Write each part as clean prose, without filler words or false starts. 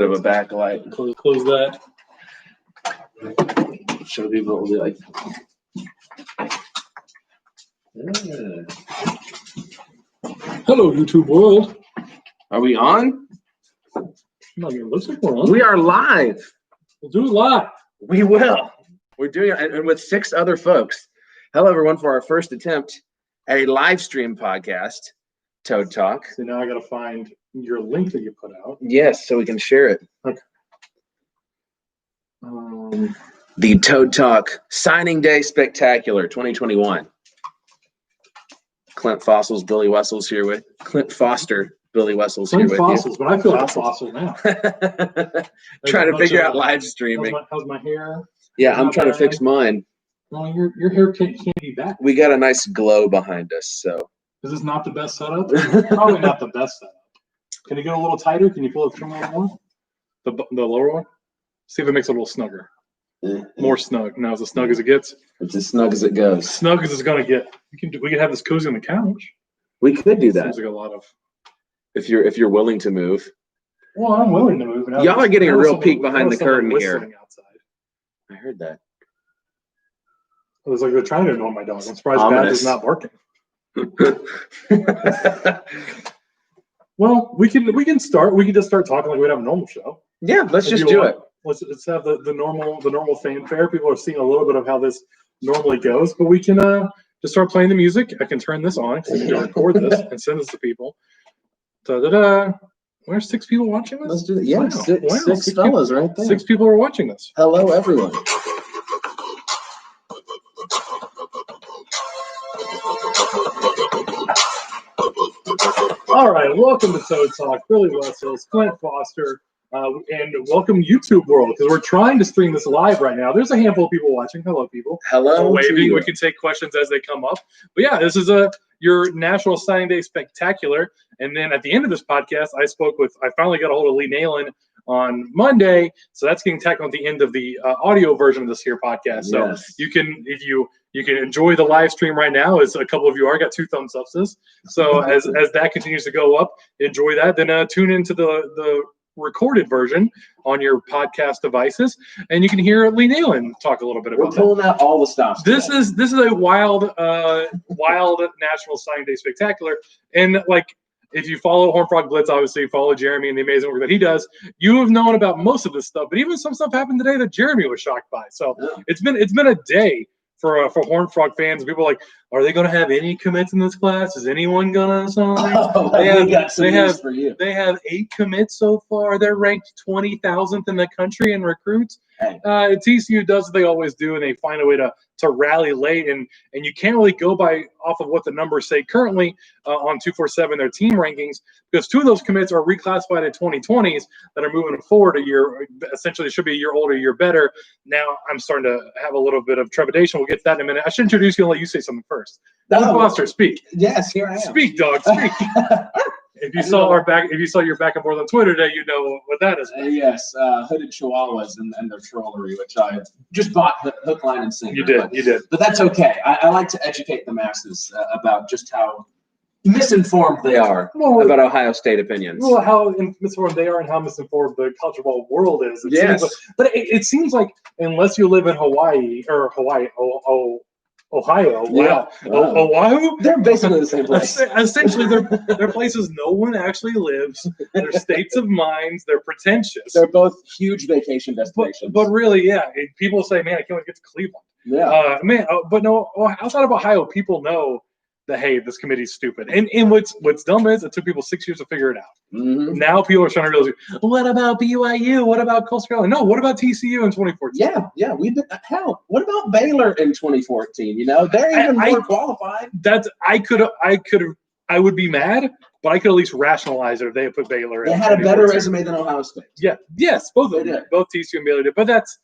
of a backlight. Close that. Show people what we'll do. Like, Hello, YouTube world. are we on? No, it looks like we're on. We are live. We'll do it live. We will. We're doing it and with 6 other folks. Hello, everyone, for our first attempt at a live stream podcast, Toad Talk. So now I got to find your link that you put out. Yes, so we can share it. Okay. The Toad Talk Signing Day Spectacular 2021. Clint Foster's Billy Wessels here with Clint Foster. Billy Wessels here with Fossils, but I feel like a fossil now. Trying to figure out live streaming. How's my hair? Yeah, I'm trying to fix mine. Well, your hair can't be that. We got a nice glow behind us, so. Is this not the best setup? Probably not the best setup. Can you get a little tighter? Can you pull the trim a little more? The lower one? See if it makes it a little snugger. More snug. Now, as snug as it gets. It's as snug as it goes. Snug as it's gonna get. We can have this cozy on the couch. We could do that. Seems like a lot of. If you're willing to move. Well, I'm willing to move. Y'all are getting a real peek behind the curtain here. Outside. I heard that. It was like they're trying to annoy my dog. I'm surprised Badge is not barking. Well, we can start. We can just start talking like we'd have a normal show. Yeah, let's just do it. Let's have the normal fanfare. People are seeing a little bit of how this normally goes, but we can just start playing the music. I can turn this on because I can record this and send this to people. Da-da-da. There's 6 people watching this? Let's do it. Yeah, wow. 6 fellas right there. 6 people are watching this. Hello, everyone. All right, welcome to Toad Talk. Billy Wessels, Clint Foster, and welcome YouTube world, because we're trying to stream this live right now. There's a handful of people watching. Hello, people. Hello. Waving. We can take questions as they come up. But yeah, this is your National Signing Day Spectacular. And then at the end of this podcast, I finally got a hold of Lee Nalen on Monday. So that's getting tackled at the end of the audio version of this here podcast. So yes. you can enjoy the live stream right now, as a couple of you are. Got 2 thumbs ups. So as that continues to go up, enjoy that. Then tune into the recorded version on your podcast devices, and you can hear Lee Nalen talk a little bit about We're pulling out all the stops. This is a wild National Signing Day Spectacular, and like, if you follow Horn Frog Blitz, obviously follow Jeremy and the amazing work that he does. You have known about most of this stuff, but even some stuff happened today that Jeremy was shocked by. So yeah. It's been a day for Horn Frog fans. People are like, are they going to have any commits in this class? Is anyone going to sign? Oh, they have 8 commits so far. They're ranked 20,000th in the country in recruits. Hey. TCU does what they always do, and they find a way to rally late. And you can't really go off of what the numbers say currently on 247, their team rankings, because 2 of those commits are reclassified at 2020s that are moving forward a year. Essentially, it should be a year older, a year better. Now I'm starting to have a little bit of trepidation. We'll get to that in a minute. I should introduce you and let you say something first. Foster, speak. Yes, here I am. Speak, dog. Speak. If you saw your back and forth on Twitter today, you know what that is. Yes, hooded chihuahuas and their trollery, which I just bought hook, line, and sinker. You did. But that's okay. I like to educate the masses about just how misinformed they are about Ohio State opinions. Well, how misinformed they are and how misinformed the college football world is. It seems like unless you live in Ohio. Wow. Oahu? They're basically the same place. Essentially, they're places no one actually lives. They're states of minds. They're pretentious. They're both huge vacation destinations. But really, yeah. People say, man, I can't wait to get to Cleveland. Yeah. But no, outside of Ohio, people know that, hey, this committee's stupid. And what's dumb is it took people 6 years to figure it out. Mm-hmm. Now people are trying to realize, what about BYU? What about Coastal Carolina? No, what about TCU in 2014? Yeah, we've been hell. What about Baylor in 2014? You know, they're even more qualified. I would be mad, but I could at least rationalize it if they had put Baylor in. They had a better resume than Ohio State. Yeah, yes, both of them. Both TCU and Baylor did. But that's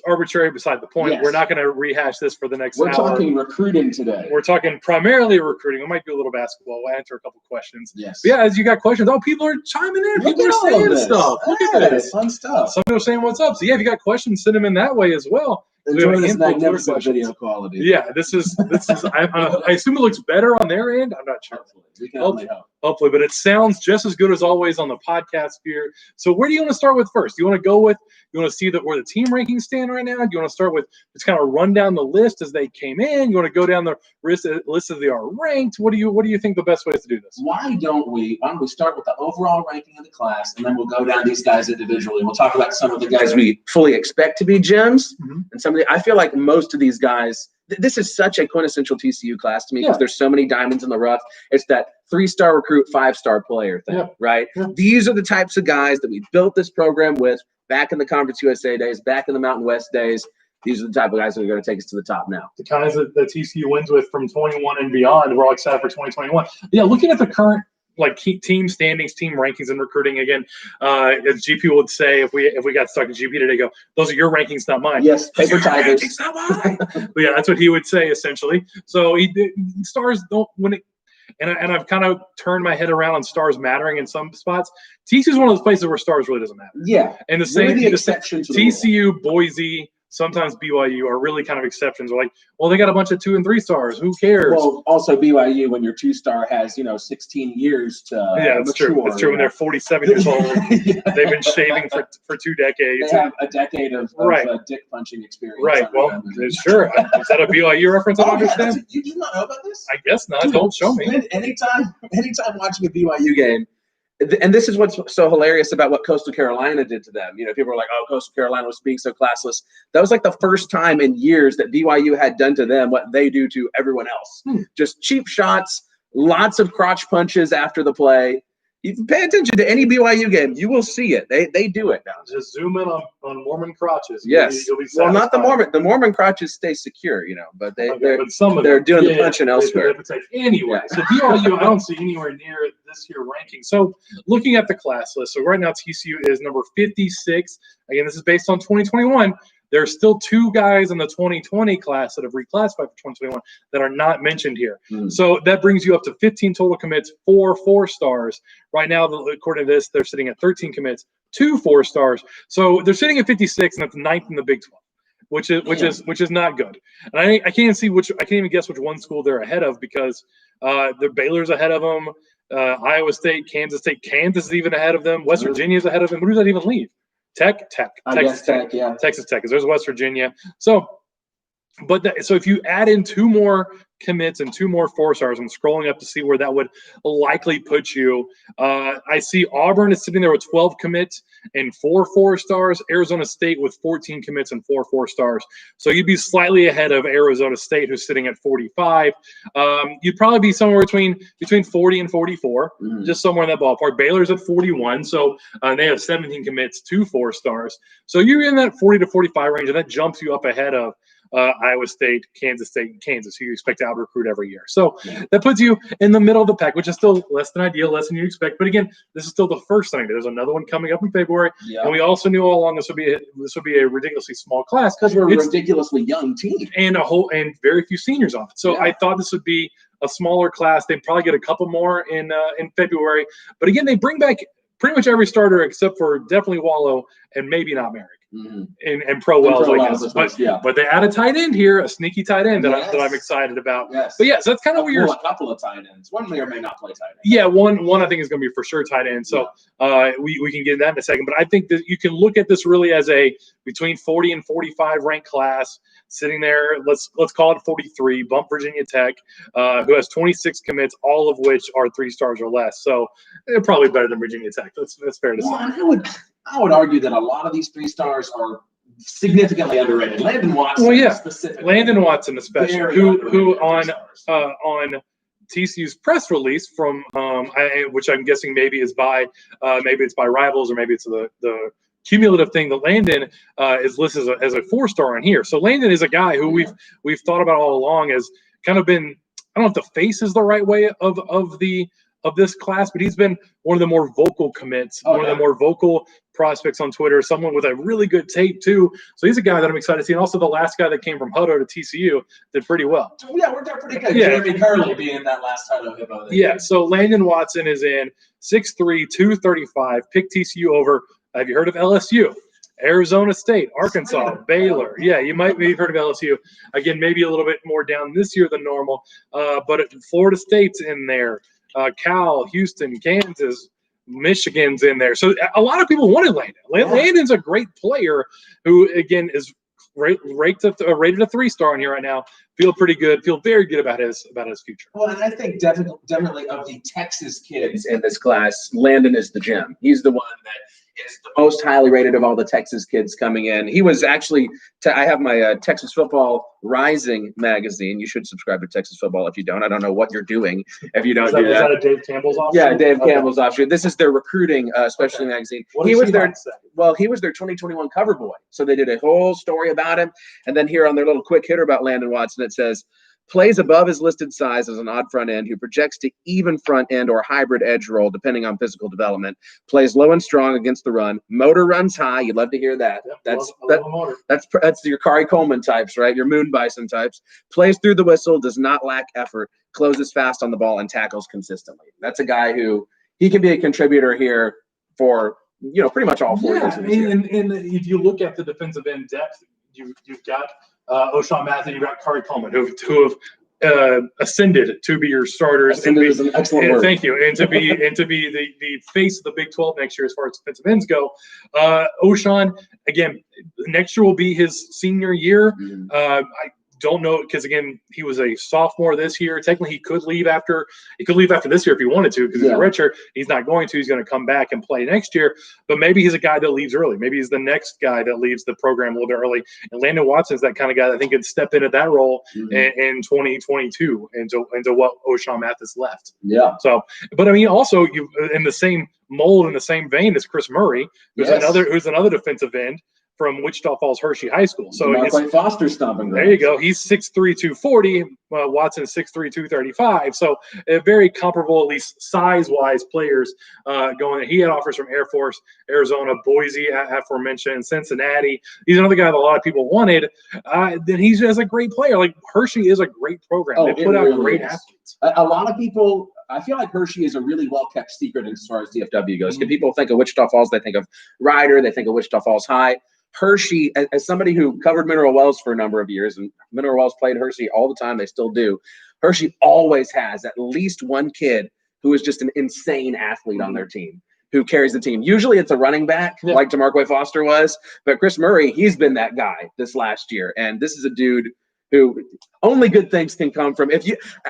arbitrary beside the point. Yes. We're not going to rehash this for the next hour. We're talking recruiting today. We're talking primarily recruiting. We might do a little basketball. We'll answer a couple questions. Yes. But yeah, as you got questions, people are chiming in. People are saying stuff. Look at this. Fun stuff. Some people are saying what's up. So yeah, if you got questions, send them in that way as well. Enjoy this magnificent video quality. Yeah, this is. I assume it looks better on their end. I'm not sure. We can only hope. Hopefully, but it sounds just as good as always on the podcast here. So where do you want to start with first? Do you want to go with, you want to see where the team rankings stand right now? Do you want to start with just kind of run down the list as they came in? You want to go down the list as they are ranked? What do you think the best way is to do this? Why don't we start with the overall ranking of the class, and then we'll go down these guys individually. We'll talk about some of the guys we fully expect to be gems, and some of I feel like most of these guys. This is such a quintessential TCU class to me because there's so many diamonds in the rough. It's that 3-star recruit, 5-star player thing, right? Yeah. These are the types of guys that we built this program with back in the Conference USA days, back in the Mountain West days. These are the type of guys that are going to take us to the top now. The guys that TCU wins with from 21 and beyond. We're all excited for 2021. Yeah, looking at the current team standings, team rankings, and recruiting again. As GP would say, if we got stuck in GP today, go, those are your rankings, not mine. Yes, paper tigers. Not mine. But yeah, that's what he would say essentially. So stars don't when it. And I've kind of turned my head around on stars mattering in some spots. TCU is one of those places where stars really doesn't matter. Yeah, and the same TCU, Boise. Sometimes BYU are really kind of exceptions. We're like, well, they got a bunch of 2 and 3 stars. Who cares? Well, also BYU, when your 2-star has 16 years to that's mature. True. That's true. When they're 47 years old, they've been shaving for 2 decades. They have a decade of dick punching experience. Right. Well, sure. Is that a BYU reference? I don't understand. You do not know about this? I guess not. Dude, don't show me. Anytime watching a BYU game. And this is what's so hilarious about what Coastal Carolina did to them. People are like, oh, Coastal Carolina was being so classless. That was like the first time in years that BYU had done to them what they do to everyone else. Just cheap shots, lots of crotch punches after the play. You can pay attention to any BYU game. You will see it. They do it now. Just zoom in on Mormon crotches. Yes. You'll be well, not the Mormon. The Mormon crotches stay secure, but they're doing the punching elsewhere. Anyway, so BYU, I don't see anywhere near this year ranking. So looking at the class list, so right now TCU is number 56. Again, this is based on 2021. There are still 2 guys in the 2020 class that have reclassified for 2021 that are not mentioned here. So that brings you up to 15 total commits, 4 4-stars. Right now, according to this, they're sitting at 13 commits, 2 4-stars. So they're sitting at 56, and that's 9th in the Big 12, which is not good. And I can't even guess which one school they're ahead of because the Baylor's ahead of them, Iowa State, Kansas is even ahead of them, West Virginia's ahead of them. Where does that even leave? Texas Tech, yeah. Texas Tech, because there's West Virginia. So if you add in 2 more commits and 2 more 4-stars, I'm scrolling up to see where that would likely put you. I see Auburn is sitting there with 12 commits and 4 4-stars. Arizona State with 14 commits and 4 4-stars. So you'd be slightly ahead of Arizona State, who's sitting at 45. You'd probably be somewhere between 40 and 44, just somewhere in that ballpark. Baylor's at 41, so they have 17 commits, 2 4-stars. So you're in that 40 to 45 range, and that jumps you up ahead of Iowa State, Kansas State, and Kansas, who you expect to out-recruit every year. So that puts you in the middle of the pack, which is still less than ideal, less than you expect. But again, this is still the first thing. There's another one coming up in February, and we also knew all along this would be a ridiculously small class because we're a ridiculously young team and very few seniors on it. So I thought this would be a smaller class. They'd probably get a couple more in February. But again, they bring back pretty much every starter except for definitely Wallow and maybe not Merrick. And Pro Wells, I guess. But they add a tight end here, a sneaky tight end that I'm excited about. Yes. But so that's kind of where you're. A couple of tight ends. One may or may not play tight end. Yeah, one I think is going to be for sure tight end. So we can get into that in a second. But I think that you can look at this really as a between 40 and 45 ranked class sitting there. Let's call it 43. Bump Virginia Tech, who has 26 commits, all of which are 3-stars or less. So they're probably better than Virginia Tech. That's fair to say. I would argue that a lot of these 3-stars are significantly underrated. Landon Watson, specifically. Landon Watson, especially, who on TCU's press release from, which I'm guessing maybe it's by Rivals or maybe it's the cumulative thing that Landon is listed as a 4-star on here. So Landon is a guy who we've thought about all along as kind of been, I don't know if the face is the right way of this class, but he's been one of the more vocal commits, one of the more vocal prospects on Twitter, someone with a really good tape too. So he's a guy that I'm excited to see. And also the last guy that came from Hutto to TCU did pretty well. Yeah, worked out pretty good. Yeah. Jeremy Curley being that last Hutto hippo. Yeah, so Landon Watson is in 6'3", 235, picked TCU over, have you heard of LSU? Arizona State, Arkansas, Baylor. Yeah, you might have heard of LSU. Again, maybe a little bit more down this year than normal. But Florida State's in there. Cal, Houston, Kansas, Michigan's in there. So a lot of people wanted Landon. Landon's a great player who, again, is rated a 3-star in here right now. Feel pretty good. Feel very good about his future. Well, and I think definitely of the Texas kids in this class, Landon is the gem. He's the one that is the most highly rated of all the Texas kids coming in. He was actually, I have my Texas Football Rising magazine. You should subscribe to Texas Football if you don't. I don't know what you're doing if you don't do that. Is that a Dave Campbell's offshoot? Yeah, Dave Campbell's offshoot. This is their recruiting specialty magazine. He was their 2021 cover boy. So they did a whole story about him. And then here on their little quick hitter about Landon Watson, it says, plays above his listed size as an odd front end who projects to even front end or hybrid edge roll depending on physical development. Plays low and strong against the run. Motor runs high. You'd love to hear that. Yep, that's your Kari Coleman types, right? Your Moon Bison types. Plays through the whistle. Does not lack effort. Closes fast on the ball and tackles consistently. That's a guy who he can be a contributor here for pretty much all 4 years. And if you look at the defensive end depth, you've got O'Shawn Matthew, you've got Kari Coleman, who have ascended to be your starters. Ascended is an excellent word. Thank you. And to be the face of the Big 12 next year as far as defensive ends go. O'Shawn, again, next year will be his senior year. I don't know, because again, he was a sophomore this year. Technically, he could leave after this year if he wanted to, because he's a redshirt. He's not going to. He's going to come back and play next year. But maybe he's a guy that leaves early. Maybe he's the next guy that leaves the program a little bit early. And Landon Watson is that kind of guy that I think could step into that role in 2022 into what O'Shawn Mathis left. Yeah. So, but I mean, also you in the same mold, in the same vein as Chris Murray, who's another defensive end from Wichita Falls Hershey High School. So Marvin Foster stomping. There you go. He's 6'3", 240. Watson 6'3", 235. So very comparable, at least size-wise, players going. He had offers from Air Force, Arizona, Boise, aforementioned, Cincinnati. He's another guy that a lot of people wanted. Then he's just a great player. Like Hershey is a great program. They put out great athletes. A lot of people. I feel like Hershey is a really well-kept secret as far as DFW goes. When people think of Wichita Falls, they think of Ryder, they think of Wichita Falls High. Hershey, as somebody who covered Mineral Wells for a number of years, and Mineral Wells played Hershey all the time, they still do. Hershey always has at least one kid who is just an insane athlete on their team, who carries the team. Usually it's a running back, like Marvin Foster was, but Chris Murray, he's been that guy this last year. And this is a dude who only good things can come from.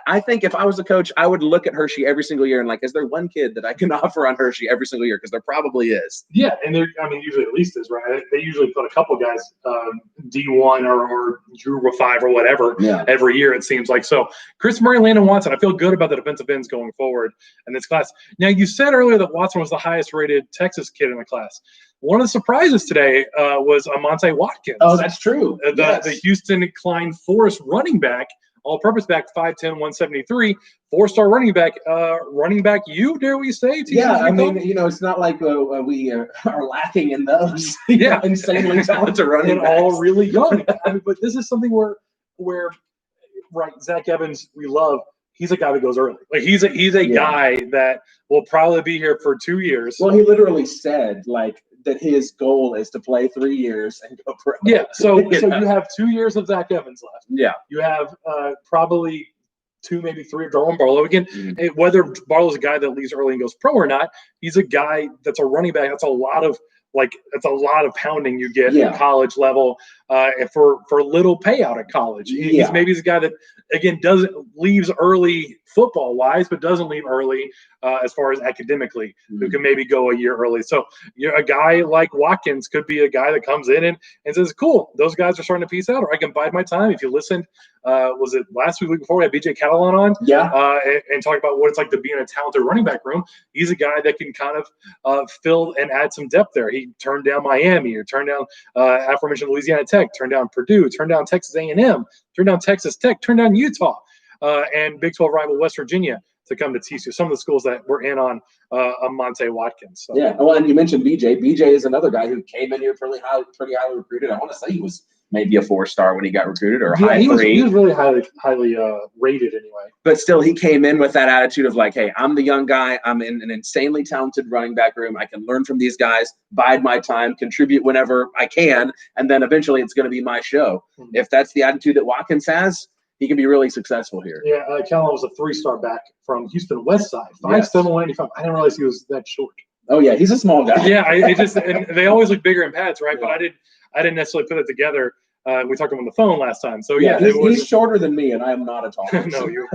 I think if I was a coach, I would look at Hershey every single year and like, is there one kid that I can offer on Hershey every single year? Because there probably is. Yeah, and usually at least is, right? They usually put a couple guys D1 or Drew 5 or whatever every year, it seems like. So Chris Murray, Landon Watson, I feel good about the defensive ends going forward in this class. Now, you said earlier that Watson was the highest rated Texas kid in the class. One of the surprises today was Amante Watkins. Oh, that's true. The Houston Klein Forest running back, all-purpose back, 5'10", 173, 4-star running back. Running back, dare we say? I mean, it's not like we are lacking in those. Insanely talented running backs. All really young. But this is something where right, Zach Evans, we love. He's a guy that goes early. Like he's a guy that will probably be here for 2 years. Well, he literally said that his goal is to play 3 years and go pro. Yeah, so you have 2 years of Zach Evans left. Yeah. You have probably 2, maybe 3 of Darwin Barlow. Again, whether Barlow's a guy that leaves early and goes pro or not, he's a guy that's a running back. That's a lot of pounding you get at college level for little payout at college. He's a guy that, again, leaves early football wise, but doesn't leave early as far as academically, who can maybe go a year early. So a guy like Watkins could be a guy that comes in and says, cool, those guys are starting to piece out, or I can bide my time. If you listened, was it last week before we had BJ Catalan on? And talk about what it's like to be in a talented running back room. He's a guy that can kind of fill and add some depth there. He turned down Miami, or turned down aforementioned Louisiana Tech, turned down Purdue, turned down Texas A&M, turned down Texas Tech, turned down Utah, and Big 12 rival West Virginia to come to TCU. Some of the schools that were in on Amante Watkins. So. Yeah, well, and you mentioned BJ. BJ is another guy who came in here pretty highly recruited. I want to say he was maybe a 4-star when he got recruited, or a Yeah, high he 3. was really highly rated anyway. But still, he came in with that attitude of like, hey, I'm the young guy. I'm in an insanely talented running back room. I can learn from these guys, bide my time, contribute whenever I can, and then eventually it's going to be my show. Mm-hmm. If that's the attitude that Watkins has, he can be really successful here. Yeah, Kellen was a 3-star back from Houston West Side, 5'7", Yes. 185. I didn't realize he was that short. Oh yeah, he's a small guy. Yeah, and they always look bigger in pads, right? Yeah. But I didn't necessarily put it together. We talked on the phone last time, so yeah, he's shorter than me, and I am not a tall person. No, you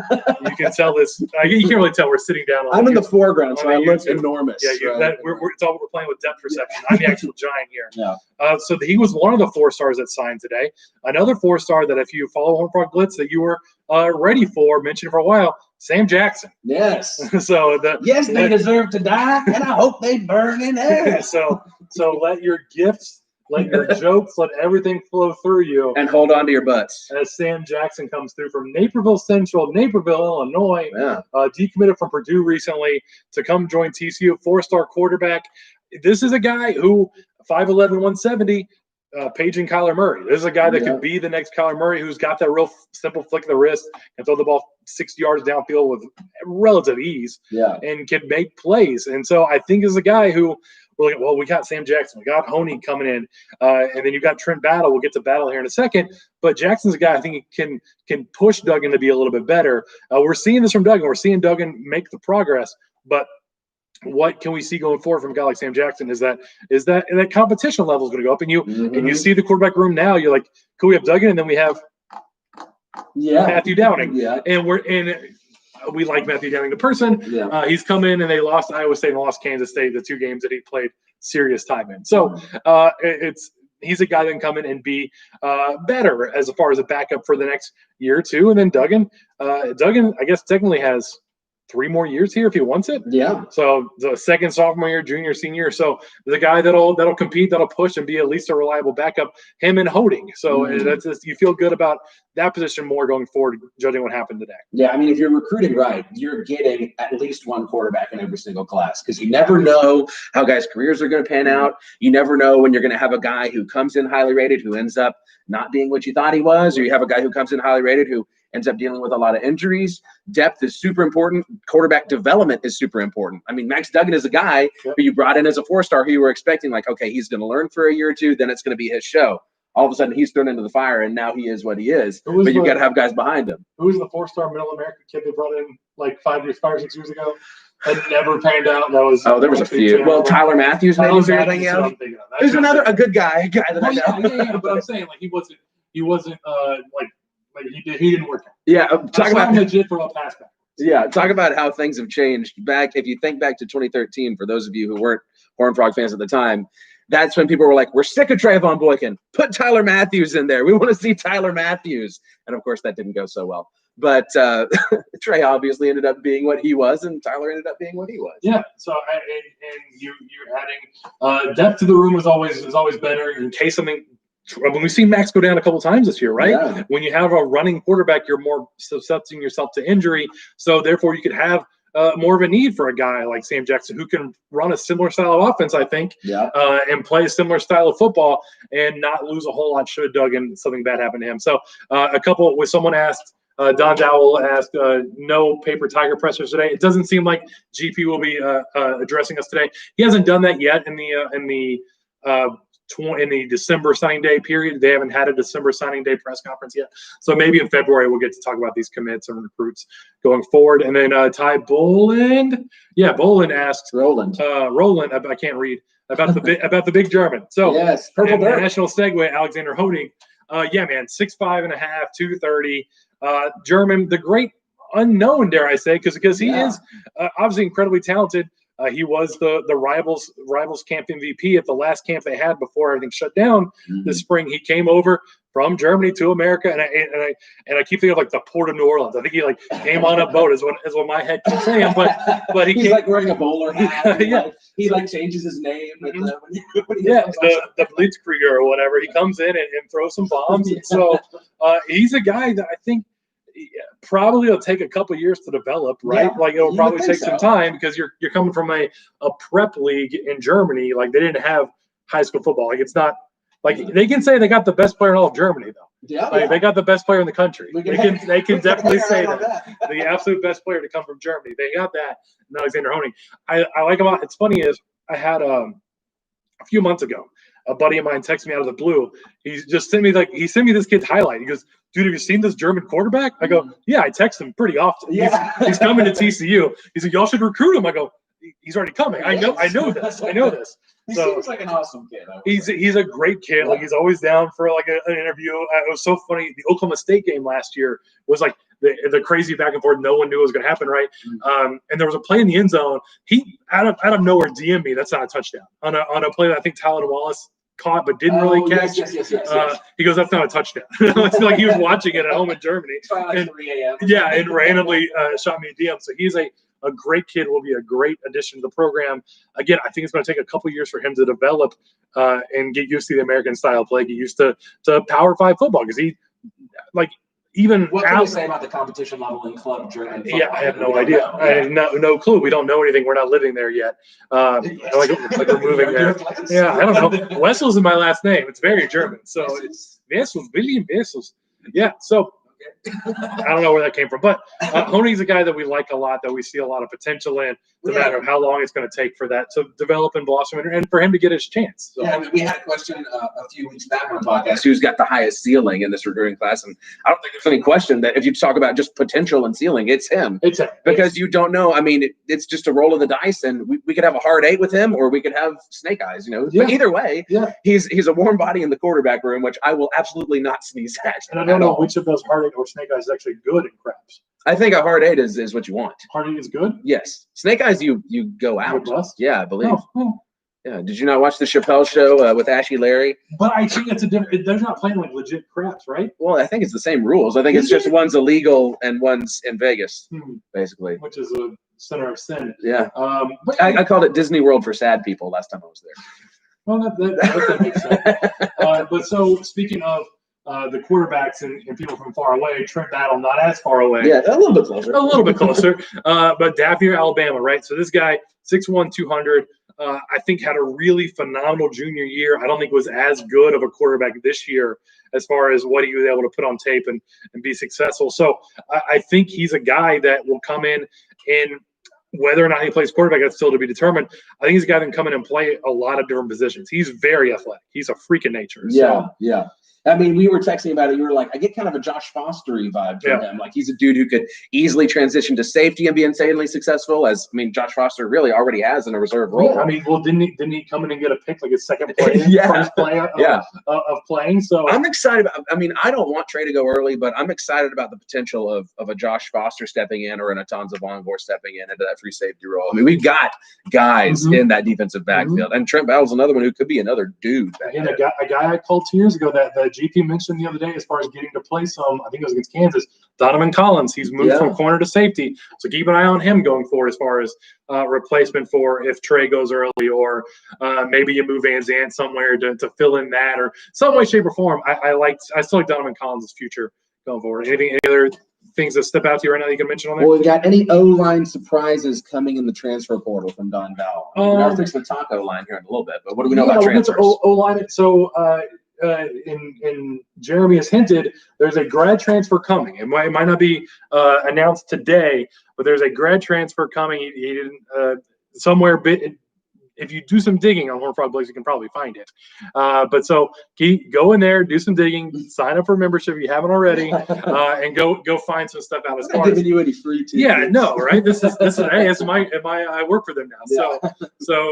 can tell this. You can't really tell. We're sitting down. I'm in the foreground, so I look enormous. Yeah, right? we're playing with depth perception. I'm the actual giant here. Yeah. So he was one of the 4-stars that signed today. Another 4-star that, if you follow Horned Frog Blitz, that you were ready for, mentioned for a while, Sam Jackson. Yes. So they deserve to die, and I hope they burn in hell. So let your gifts, let your jokes, let everything flow through you. And hold on to your butts. As Sam Jackson comes through from Naperville Central, Naperville, Illinois, decommitted from Purdue recently to come join TCU, 4-star quarterback. This is a guy who, 5'11", 170, paging Kyler Murray. This is a guy that could be the next Kyler Murray, who's got that real simple flick of the wrist and throw the ball 60 yards downfield with relative ease and can make plays. And so I think is a guy who we're like, well, we got Sam Jackson, we got Honey coming in, and then you got Trent Battle. We'll get to Battle here in a second. But Jackson's a guy I think he can push Duggan to be a little bit better. We're seeing this from Duggan. We're seeing Duggan make the progress, but what can we see going forward from a guy like Sam Jackson is that competition level is going to go up, and you see the quarterback room now. You're like, cool, we have Duggan, and then we have Matthew Downing, and we like Matthew Downing the person. He's come in, and they lost Iowa State and lost Kansas State, the 2 games that he played serious time in. So he's a guy that can come in and be better as far as a backup for the next year or two. And then Duggan, I guess technically has 3 more years here if he wants it. Yeah. So the second sophomore year, junior, senior. So the guy that'll compete, that'll push and be at least a reliable backup, him and Hoding. So that's just, you feel good about that position more going forward, judging what happened today. Yeah, I mean, if you're recruiting right, you're getting at least one quarterback in every single class, because you never know how guys' careers are going to pan out. You never know when you're going to have a guy who comes in highly rated who ends up not being what you thought he was, or you have a guy who comes in highly rated who ends up dealing with a lot of injuries. Depth is super important. Quarterback development is super important. I mean, Max Duggan is a guy who you brought in as a 4-star who you were expecting, like, okay, he's going to learn for a year or two, then it's going to be his show. All of a sudden, he's thrown into the fire, and now he is what he is. But you've got to have guys behind him. Who was the 4-star Middle America kid they brought in like 5 or 6 years ago? Had never panned out. There was a few. Well, Tyler Matthews, maybe. There's a good guy that I know. Yeah, but I'm saying, like, he wasn't like he didn't work out. Yeah, talk about legit for a pass back. Yeah, talk about how things have changed. If you think back to 2013, for those of you who weren't Horned Frog fans at the time, that's when people were like, we're sick of Trayvon Boykin. Put Tyler Matthews in there. We want to see Tyler Matthews. And, of course, that didn't go so well. But Trey obviously ended up being what he was, and Tyler ended up being what he was. Yeah. So, and you're adding depth to the room is always better in case something. When we've seen Max go down a couple times this year, right? Yeah. When you have a running quarterback, you're more subjecting yourself to injury. So, therefore, you could have more of a need for a guy like Sam Jackson who can run a similar style of offense, I think, and play a similar style of football and not lose a whole lot should Duggan something bad happen to him. So someone asked, Don Dowell asked, no paper tiger pressers today. It doesn't seem like GP will be addressing us today. He hasn't done that yet in the December signing day period. They haven't had a December signing day press conference yet. So maybe in February we'll get to talk about these commits and recruits going forward. And then Ty Boland. Yeah, Boland asked Roland, I can't read, about the big German. So yes, purple dirt. National segue, Alexander Hoding. Yeah, man, 6'5.5", 230. German, the great unknown, dare I say, because he is obviously incredibly talented. He was the rivals camp MVP at the last camp they had before everything shut down this spring. He came over from Germany to America, and I keep thinking of like the Port of New Orleans. I think he like came on a boat is what my head keeps saying. But he's like wearing a bowler hat. He changes his name. The Blitzkrieger or whatever. He comes in and throws some bombs. And so he's a guy that I think probably it'll take a couple years to develop, right? Like it'll probably take some time because you're coming from a prep league in Germany. Like they didn't have high school football. Like it's not Like they can say they got the best player in all of Germany, though. Yeah, like, they got the best player in the country. They can definitely say that. The absolute best player to come from Germany. They got that. And Alexander Honig. I like him. It's funny is I had a few months ago, a buddy of mine texted me out of the blue. He just sent me this kid's highlight. He goes, "Dude, have you seen this German quarterback?" I go, "Yeah, I text him pretty often. Yeah. He's coming to TCU." He's like, "Y'all should recruit him." I go, "He's already coming. I know this." He So seems like an awesome kid. he's a great kid. Yeah. Like he's always down for like an interview. It was so funny. The Oklahoma State game last year was like the crazy back and forth. No one knew what was going to happen, right? Mm-hmm. And there was a play in the end zone. He out of nowhere DM'd me. That's not a touchdown on a play that I think Tyler Wallace caught but didn't really catch. Yes. He goes, "That's not a touchdown." It's like he was watching it at home in Germany. Like 3 a.m. Yeah, and randomly shot me a DM. So he's a great kid, will be a great addition to the program. Again, I think it's going to take a couple years for him to develop and get used to the American style play, get used to Power 5 football, because he like even what can you say about the competition level in club German football? Yeah, I have no idea. I have no clue. We don't know anything. We're not living there yet. Like we're moving there. Yeah, I don't know. Wessels is my last name. It's very German. So it's Wessels, William Wessels. Yeah. So I don't know where that came from, but Honig's a guy that we like a lot, that we see a lot of potential in. No matter how long it's going to take for that to develop and blossom, and for him to get his chance. So. Yeah, I mean, we had a question a few weeks back on the podcast: who's got the highest ceiling in this recruiting class? And I don't think there's any question that if you talk about just potential and ceiling, it's him. It's him. Because you don't know. I mean, it's just a roll of the dice, and we could have a hard 8 with him, or we could have snake eyes. But either way, he's a warm body in the quarterback room, which I will absolutely not sneeze at. And I don't know which of those hard 8 or snake eyes is actually good in craps. I think a hard 8 is what you want. Hard 8 is good? Yes. Snake eyes, you go out. Yeah, I believe. Oh. Yeah. Did you not watch the Chappelle show with Ashy Larry? But I think it's a different. They're not playing like legit craps, right? Well, I think it's the same rules. I think it's just one's illegal and one's in Vegas, basically. Which is a center of sin. Yeah. But I called it Disney World for sad people last time I was there. Well, that makes sense. But so speaking of the quarterbacks and people from far away, Trent Battle not as far away. Yeah, a little bit closer. A little bit closer. But Daphne, Alabama, right? So this guy, 6'1", 200, I think had a really phenomenal junior year. I don't think was as good of a quarterback this year as far as what he was able to put on tape and be successful. So I think he's a guy that will come in and whether or not he plays quarterback, that's still to be determined. I think he's a guy that can come in and play a lot of different positions. He's very athletic. He's a freak of nature. Yeah. I mean, we were texting about it. You were like, I get kind of a Josh Foster-y vibe from him. Like, he's a dude who could easily transition to safety and be insanely successful. Josh Foster really already has in a reserve role. Yeah, I mean, well, didn't he come in and get a pick, like his second play, first play of playing? So I'm excited. I don't want Trey to go early, but I'm excited about the potential of a Josh Foster stepping in or an Atonza Vongor stepping in into that free safety role. I mean, we've got guys in that defensive backfield, and Trent Battle's another one who could be another dude. And a guy I called 2 years ago that GP mentioned the other day as far as getting to play some, I think it was against Kansas, Donovan Collins. He's moved from corner to safety. So keep an eye on him going forward as far as replacement for if Trey goes early, or maybe you move Van Zandt somewhere to fill in that, or some way, shape, or form. I still like Donovan Collins' future going forward. Any other things that step out to you right now that you can mention on there? Well, we got any O-line surprises coming in the transfer portal from Don Bell? I'll fix the taco line here in a little bit, but what do we know about transfers? O-line. So in Jeremy has hinted, there's a grad transfer coming. It might not be announced today, but there's a grad transfer coming. He didn't somewhere. If you do some digging on Horned Frog Blades, you can probably find it. But so go in there, do some digging, sign up for membership if you haven't already, and go find some stuff out. As far as giving you any free tickets. Yeah, no, right? This is hey, it's I work for them now, so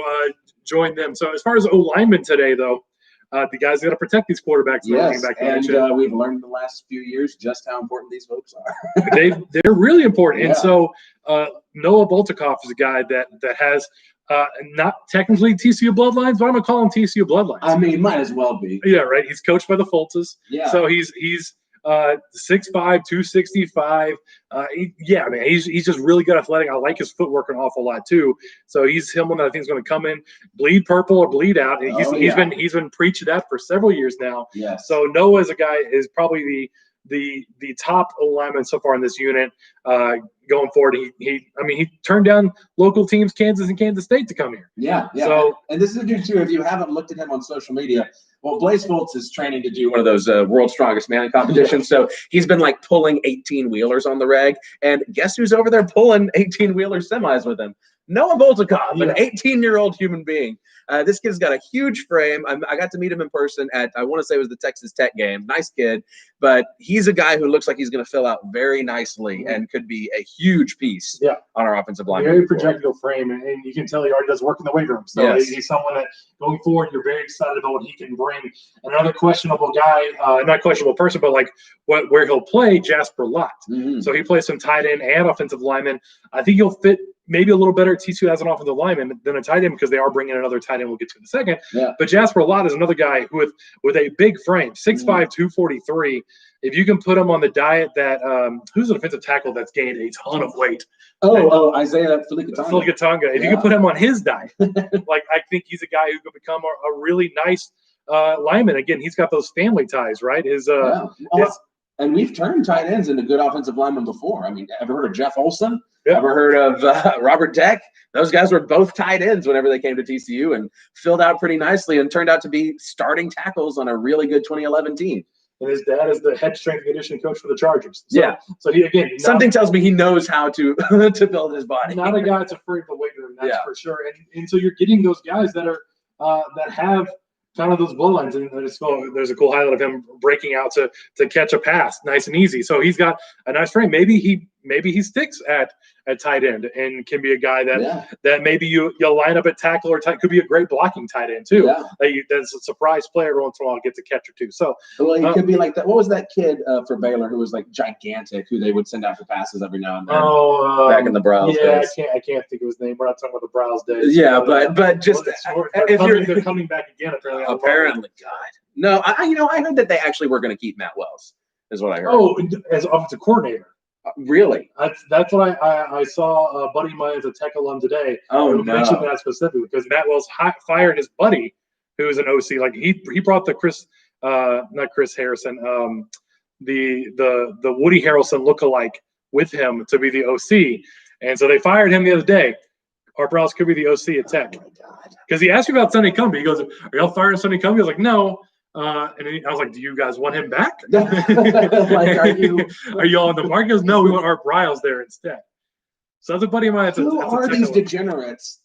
join them. So as far as O-linemen today, though. The guys got to protect these quarterbacks. Yes, and we've learned in the last few years just how important these folks are. They're really important. Yeah. And so Noel Boltikov is a guy that has not technically TCU bloodlines, but I'm going to call him TCU bloodlines. I mean, might as well be. Yeah, right. He's coached by the Fultzes. Yeah. So he's 6'5", 265. He's just really good athletic. I like his footwork an awful lot too. So he's someone that I think is going to come in, bleed purple or bleed out. And he's been preaching that for several years now. Yes. So Noah is a guy is probably the top lineman so far in this unit going forward. He turned down local teams, Kansas and Kansas State, to come here. Yeah. So, and this is a dude too. If you haven't looked at him on social media, well, Blaise Foltz is training to do one of those World's Strongest Man competitions. So he's been like pulling 18-wheelers on the reg. And guess who's over there pulling 18-wheeler semis with him? Noah Boltikov, an 18-year-old human being. This kid's got a huge frame. I got to meet him in person at, I want to say it was the Texas Tech game. Nice kid. But he's a guy who looks like he's going to fill out very nicely and could be a huge piece on our offensive line. Very projectable frame, and you can tell he already does work in the weight room. So he's someone that going forward, you're very excited about what he can bring. Another questionable guy, not questionable person, but like where he'll play, Jasper Lott. So he plays some tight end and offensive lineman. I think he'll fit maybe a little better at TCU as an offensive lineman than a tight end, because they are bringing another tight end we'll get to in a second. But Jasper Lott is another guy who with a big frame, 6'5", 243. If you can put him on the diet that who's an offensive tackle that's gained a ton of weight? Isaiah Felicatonga. If you can put him on his diet, like I think he's a guy who could become a really nice lineman. Again, he's got those family ties, right? And we've turned tight ends into good offensive linemen before. I mean, ever heard of Jeff Olson? Ever heard of Robert Deck? Those guys were both tight ends whenever they came to TCU and filled out pretty nicely and turned out to be starting tackles on a really good 2011 team. And his dad is the head strength and conditioning coach for the Chargers. So he, again, something tells me he knows how to to build his body. Not a guy that's afraid of the weight room, that's for sure. And so you're getting those guys that are that have kind of those bloodlines, and there's a cool highlight of him breaking out to catch a pass, nice and easy. So he's got a nice frame. Maybe he sticks at tight end and can be a guy that maybe you'll line up at tackle or could be a great blocking tight end too. That's a surprise player every once in a while, gets a catch or two. So he could be like that. What was that kid for Baylor who was like gigantic, who they would send out for passes every now and then? Back in the Browns days. I can't think of his name. We're not talking about the Browns days. But just they're coming back again apparently. Apparently, God. No, I heard that they actually were going to keep Matt Wells, is what I heard. Oh, as offensive coordinator. Really? That's what I saw. A buddy of mine is a Tech alum today. Who mentioned that specifically because Matt Wells fired his buddy, who was an OC. Like he brought the not Chris Harrison, the Woody Harrelson lookalike with him to be the OC, and so they fired him the other day. Art Browse could be the OC at Tech. Because he asked me about Sonny Cumbie. He goes, "Are y'all firing Sonny Cumbie?" I was like, "No." I was like, "Do you guys want him back? Like, are you all on the market?" He goes, "No, we want Art Briles there instead." So that's a buddy of mine. Who are these degenerates?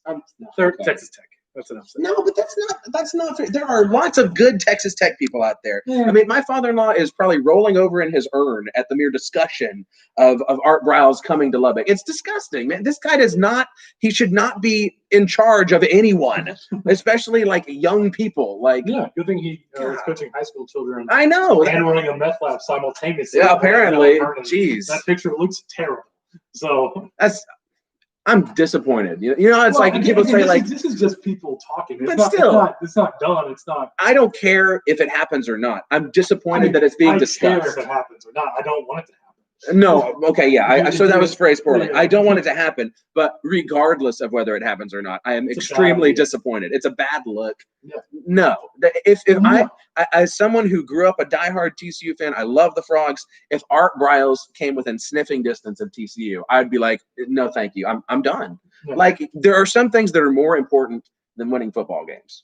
They're Texas Tech. That's what I'm saying. No, but that's not fair. There are lots of good Texas Tech people out there. I mean, my father-in-law is probably rolling over in his urn at the mere discussion of Art Briles coming to Lubbock. It's disgusting, man. This guy he should not be in charge of anyone, especially like young people. Like, good thing he was coaching high school children. I know. And running a meth lab simultaneously. Yeah, apparently. Jeez. That picture looks terrible. So I'm disappointed. It's like people say this is just people talking. It's still, it's not done. It's not. I don't care if it happens or not. I'm disappointed that it's being discussed. I care if it happens or not. I don't want it to happen. No, okay, yeah. So that was phrased poorly. I don't want it to happen, but regardless of whether it happens or not, I am extremely disappointed. It's a bad look. No, if I, as someone who grew up a diehard TCU fan, I love the Frogs. If Art Briles came within sniffing distance of TCU, I'd be like, no, thank you. I'm done. Like, there are some things that are more important than winning football games.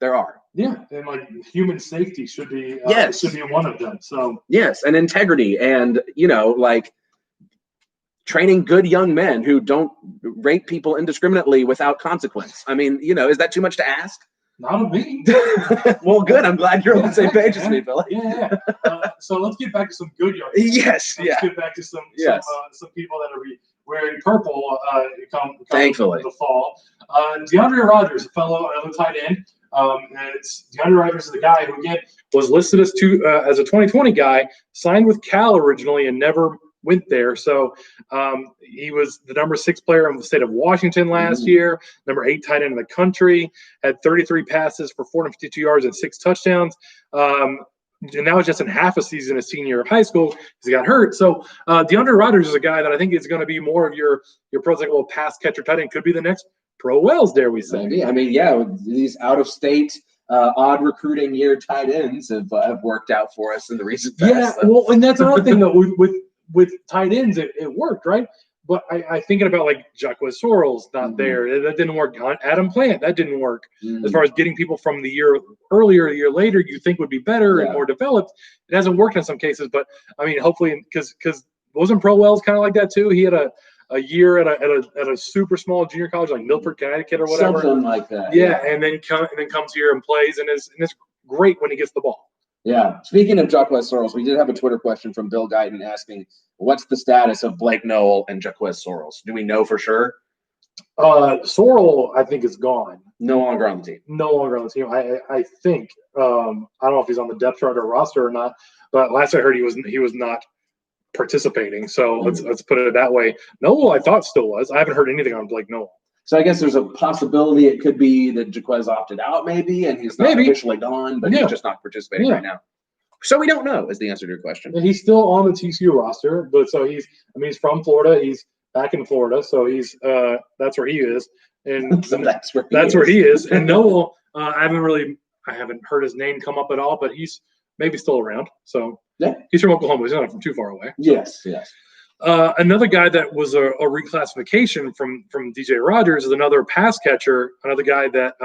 There are. Yeah, and like human safety should be one of them. So yes, and integrity, and like training good young men who don't rape people indiscriminately without consequence. I mean, is that too much to ask? Not of me. Well, good. I'm glad you're on the same page as me, Billy. Yeah. So let's get back to some good young men. Yes. Let's get back to some people that are wearing purple come thankfully the fall. Deandre Rogers, another tight end. Deandre Rogers is the guy who again was listed as a 2020 guy, signed with Cal originally and never went there. So he was the number 6 player in the state of Washington last year, number 8 tight end in the country, had 33 passes for 452 yards and 6 touchdowns. And now it's just in half a season, a senior year of high school, because he got hurt. So Deandre Rogers is a guy that I think is going to be more of your prototypical pass catcher tight end. Could be the next Pro Wells, dare we say. Maybe. I mean, these out-of-state odd recruiting year tight ends have worked out for us in the recent past. Yeah, So. well, and that's another thing, though, with tight ends, it worked, right? But I thinking about like Jacquez Soros, not there. That didn't work. Adam Plant, that didn't work. As far as getting people from the year earlier, a year later, you think would be better and more developed. It hasn't worked in some cases, but I mean, hopefully, because wasn't Pro-Wells kind of like that too? He had a year at a super small junior college like Milford, Connecticut, or whatever. Something like that. Yeah, and then comes here and plays, and is great when he gets the ball. Yeah. Speaking of Jacquez Soros, we did have a Twitter question from Bill Guyton asking, what's the status of Blake Noel and Jacquez Soros? Do we know for sure? Sorrel, I think, is gone. No longer on the team. No longer on the team. I think. I don't know if he's on the depth chart or roster or not, but last I heard he was not participating. So let's put it that way. Noel, I thought still was. I haven't heard anything on Blake Noel. So I guess there's a possibility it could be that Jacquez opted out maybe, and he's not officially gone, but he's just not participating right now. So we don't know is the answer to your question. And he's still on the TCU roster, but so he's from Florida. He's back in Florida, so he's that's where he is. And so that's where he is. And Noel, I haven't heard his name come up at all, but he's maybe still around. So he's from Oklahoma. He's not from too far away. Yes. Another guy that was a reclassification from DJ Rogers is another pass catcher, another guy that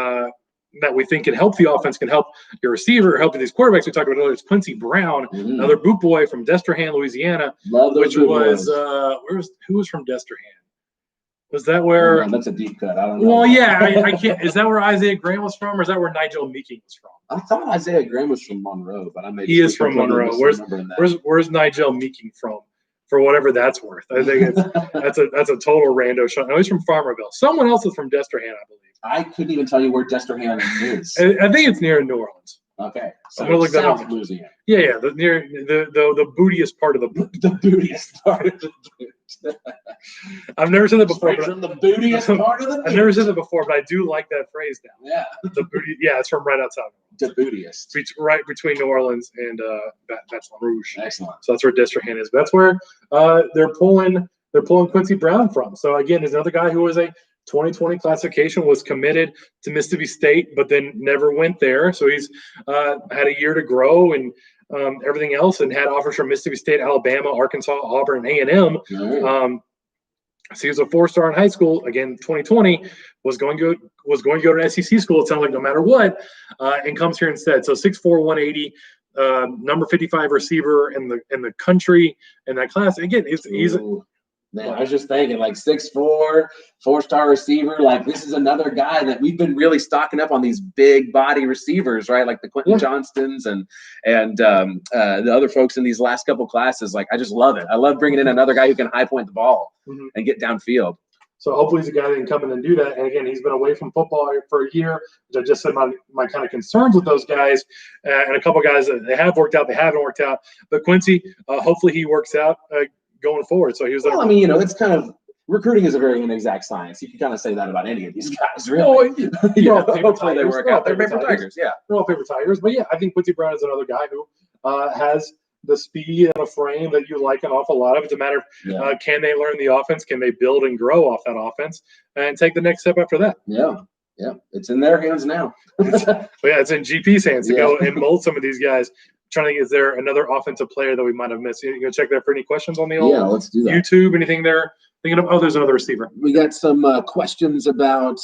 we think can help the offense, can help your receiver, help these quarterbacks we talked about earlier. It's Quincy Brown, another boot boy from Destrehan, Louisiana. Love those which was who was from Destrehan? Was that where? That's a deep cut. I don't know. Well, yeah, I can't. Is that where Isaiah Graham was from, or is that where Nigel Meeking was from? I thought Isaiah Graham was from Monroe, but I may. He is from Monroe. Where's Nigel Meeking from? For whatever that's worth, I think that's a total rando shot. No, he's from Farmerville. Someone else is from Destrehan, I believe. I couldn't even tell you where Destrehan is. I think it's near New Orleans. Okay, so I'm gonna look that up. Louisiana. Yeah, near the bootiest part of the boot. The bootiest part of the boot. I've never said that before. From the bootiest part of the boot. I've never said that before, but I do like that phrase now. Yeah. The booty. Yeah, it's from right outside. The bootiest. Right between New Orleans and Baton Rouge. Excellent. So that's where Destrehan is. But that's where they're pulling Quincy Brown from. So again, there's another guy who was a 2020 classification, was committed to Mississippi State, but then never went there. So he's had a year to grow and everything else, and had offers from Mississippi State, Alabama, Arkansas, Auburn, and A&M. So he was a 4-star in high school. Again, 2020 was going to go to an SEC school. It sounded like no matter what, and comes here instead. So 6'4", 180, number 55 receiver in the country in that class. Again, he's. Man, I was just thinking, like 6'4", 4-star receiver. Like, this is another guy that we've been really stocking up on these big body receivers, right? Like the Quentin Johnstons and the other folks in these last couple classes. Like, I just love it. I love bringing in another guy who can high point the ball and get downfield. So hopefully he's a guy that can come in and do that. And again, he's been away from football for a year, which I just said my kind of concerns with those guys, and a couple guys that they have worked out, they haven't worked out. But Quincy, hopefully he works out going forward. So he was. Well, I mean, it's kind of recruiting is a very inexact science. You can kind of say that about any of these guys, really. Hopefully they work out. They're paper tigers, yeah. They're all paper tigers, but yeah, I think Quincy Brown is another guy who has the speed and a frame that you like an awful lot of. It's a matter of can they learn the offense? Can they build and grow off that offense and take the next step after that? Yeah, it's in their hands now. It's in GP's hands to go and mold some of these guys. Trying to think, is there another offensive player that we might have missed? You go check there for any questions on the old let's do that. YouTube, anything there? Thinking of, there's another receiver. We got some questions about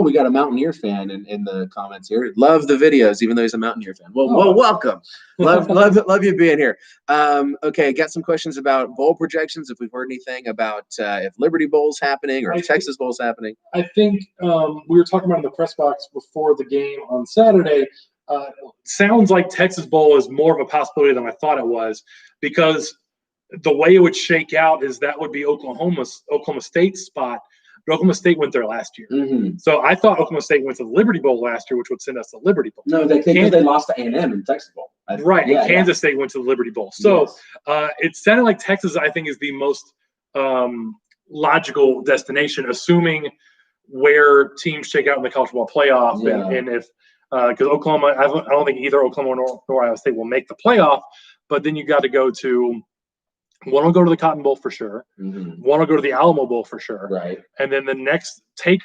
we got a Mountaineer fan in the comments here. Love the videos, even though he's a Mountaineer fan. Well, welcome. love you being here. Okay, got some questions about bowl projections, if we've heard anything about if Liberty Bowl's happening or if Texas Bowl's happening. I think we were talking about in the press box before the game on Saturday. Sounds like Texas Bowl is more of a possibility than I thought it was, because the way it would shake out is that would be Oklahoma State's spot. But Oklahoma State went there last year. So I thought Oklahoma State went to the Liberty Bowl last year, which would send us to Liberty Bowl. No, they lost to A&M in Texas Bowl. Right, and Kansas State went to the Liberty Bowl. So it sounded like Texas, I think, is the most logical destination, assuming where teams shake out in the college football playoff, and if because Oklahoma, I don't think either Oklahoma nor Iowa State will make the playoff, but then you got to go to One will go to the Cotton Bowl for sure. Mm-hmm. One will go to the Alamo Bowl for sure. Right. And then the next pick,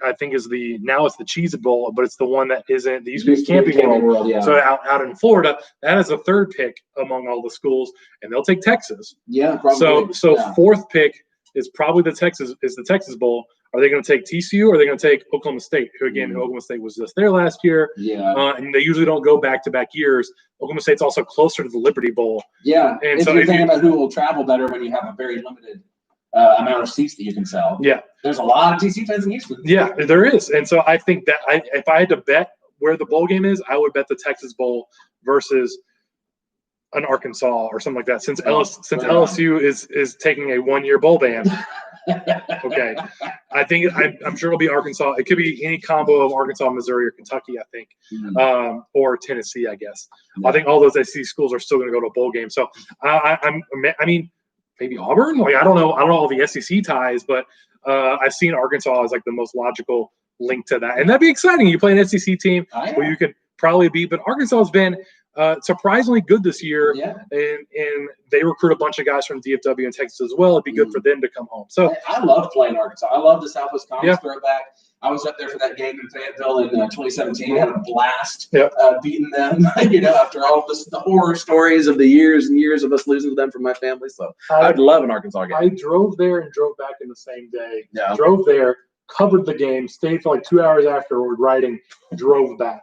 I think it's the Cheez-It Bowl, but it's the one that isn't the used to be Camping World. Yeah. So out in Florida, that is the third pick among all the schools, and they'll take Texas. Yeah, probably. So fourth pick is probably the Texas Bowl. Are they going to take TCU or are they going to take Oklahoma State, who Oklahoma State was just there last year? Yeah. And they usually don't go back-to-back years. Oklahoma State's also closer to the Liberty Bowl. Yeah. And if so you're thinking about who will travel better when you have a very limited amount of seats that you can sell. Yeah. There's a lot of TCU fans in Houston. Yeah, there is. And so I think that if I had to bet where the bowl game is, I would bet the Texas Bowl versus an Arkansas or something like that. Since LSU is taking a 1-year bowl ban. Okay. I'm sure it'll be Arkansas. It could be any combo of Arkansas, Missouri, or Kentucky, I think, or Tennessee, I guess. Yeah. I think all those SEC schools are still going to go to a bowl game. So I mean, maybe Auburn. Like I don't know all the SEC ties, but I've seen Arkansas as like the most logical link to that, and that'd be exciting. You play an SEC team who you could probably beat, but Arkansas has been surprisingly good this year, and they recruit a bunch of guys from DFW and Texas as well. It'd be good for them to come home. So I love playing Arkansas. I love the Southwest Conference throwback. I was up there for that game in Fayetteville in 2017. I had a blast beating them, after all of the horror stories of the years and years of us losing to them from my family. So I'd love an Arkansas game. I drove there and drove back in the same day. Yeah. Drove there, covered the game, stayed for like 2 hours afterward writing, drove back.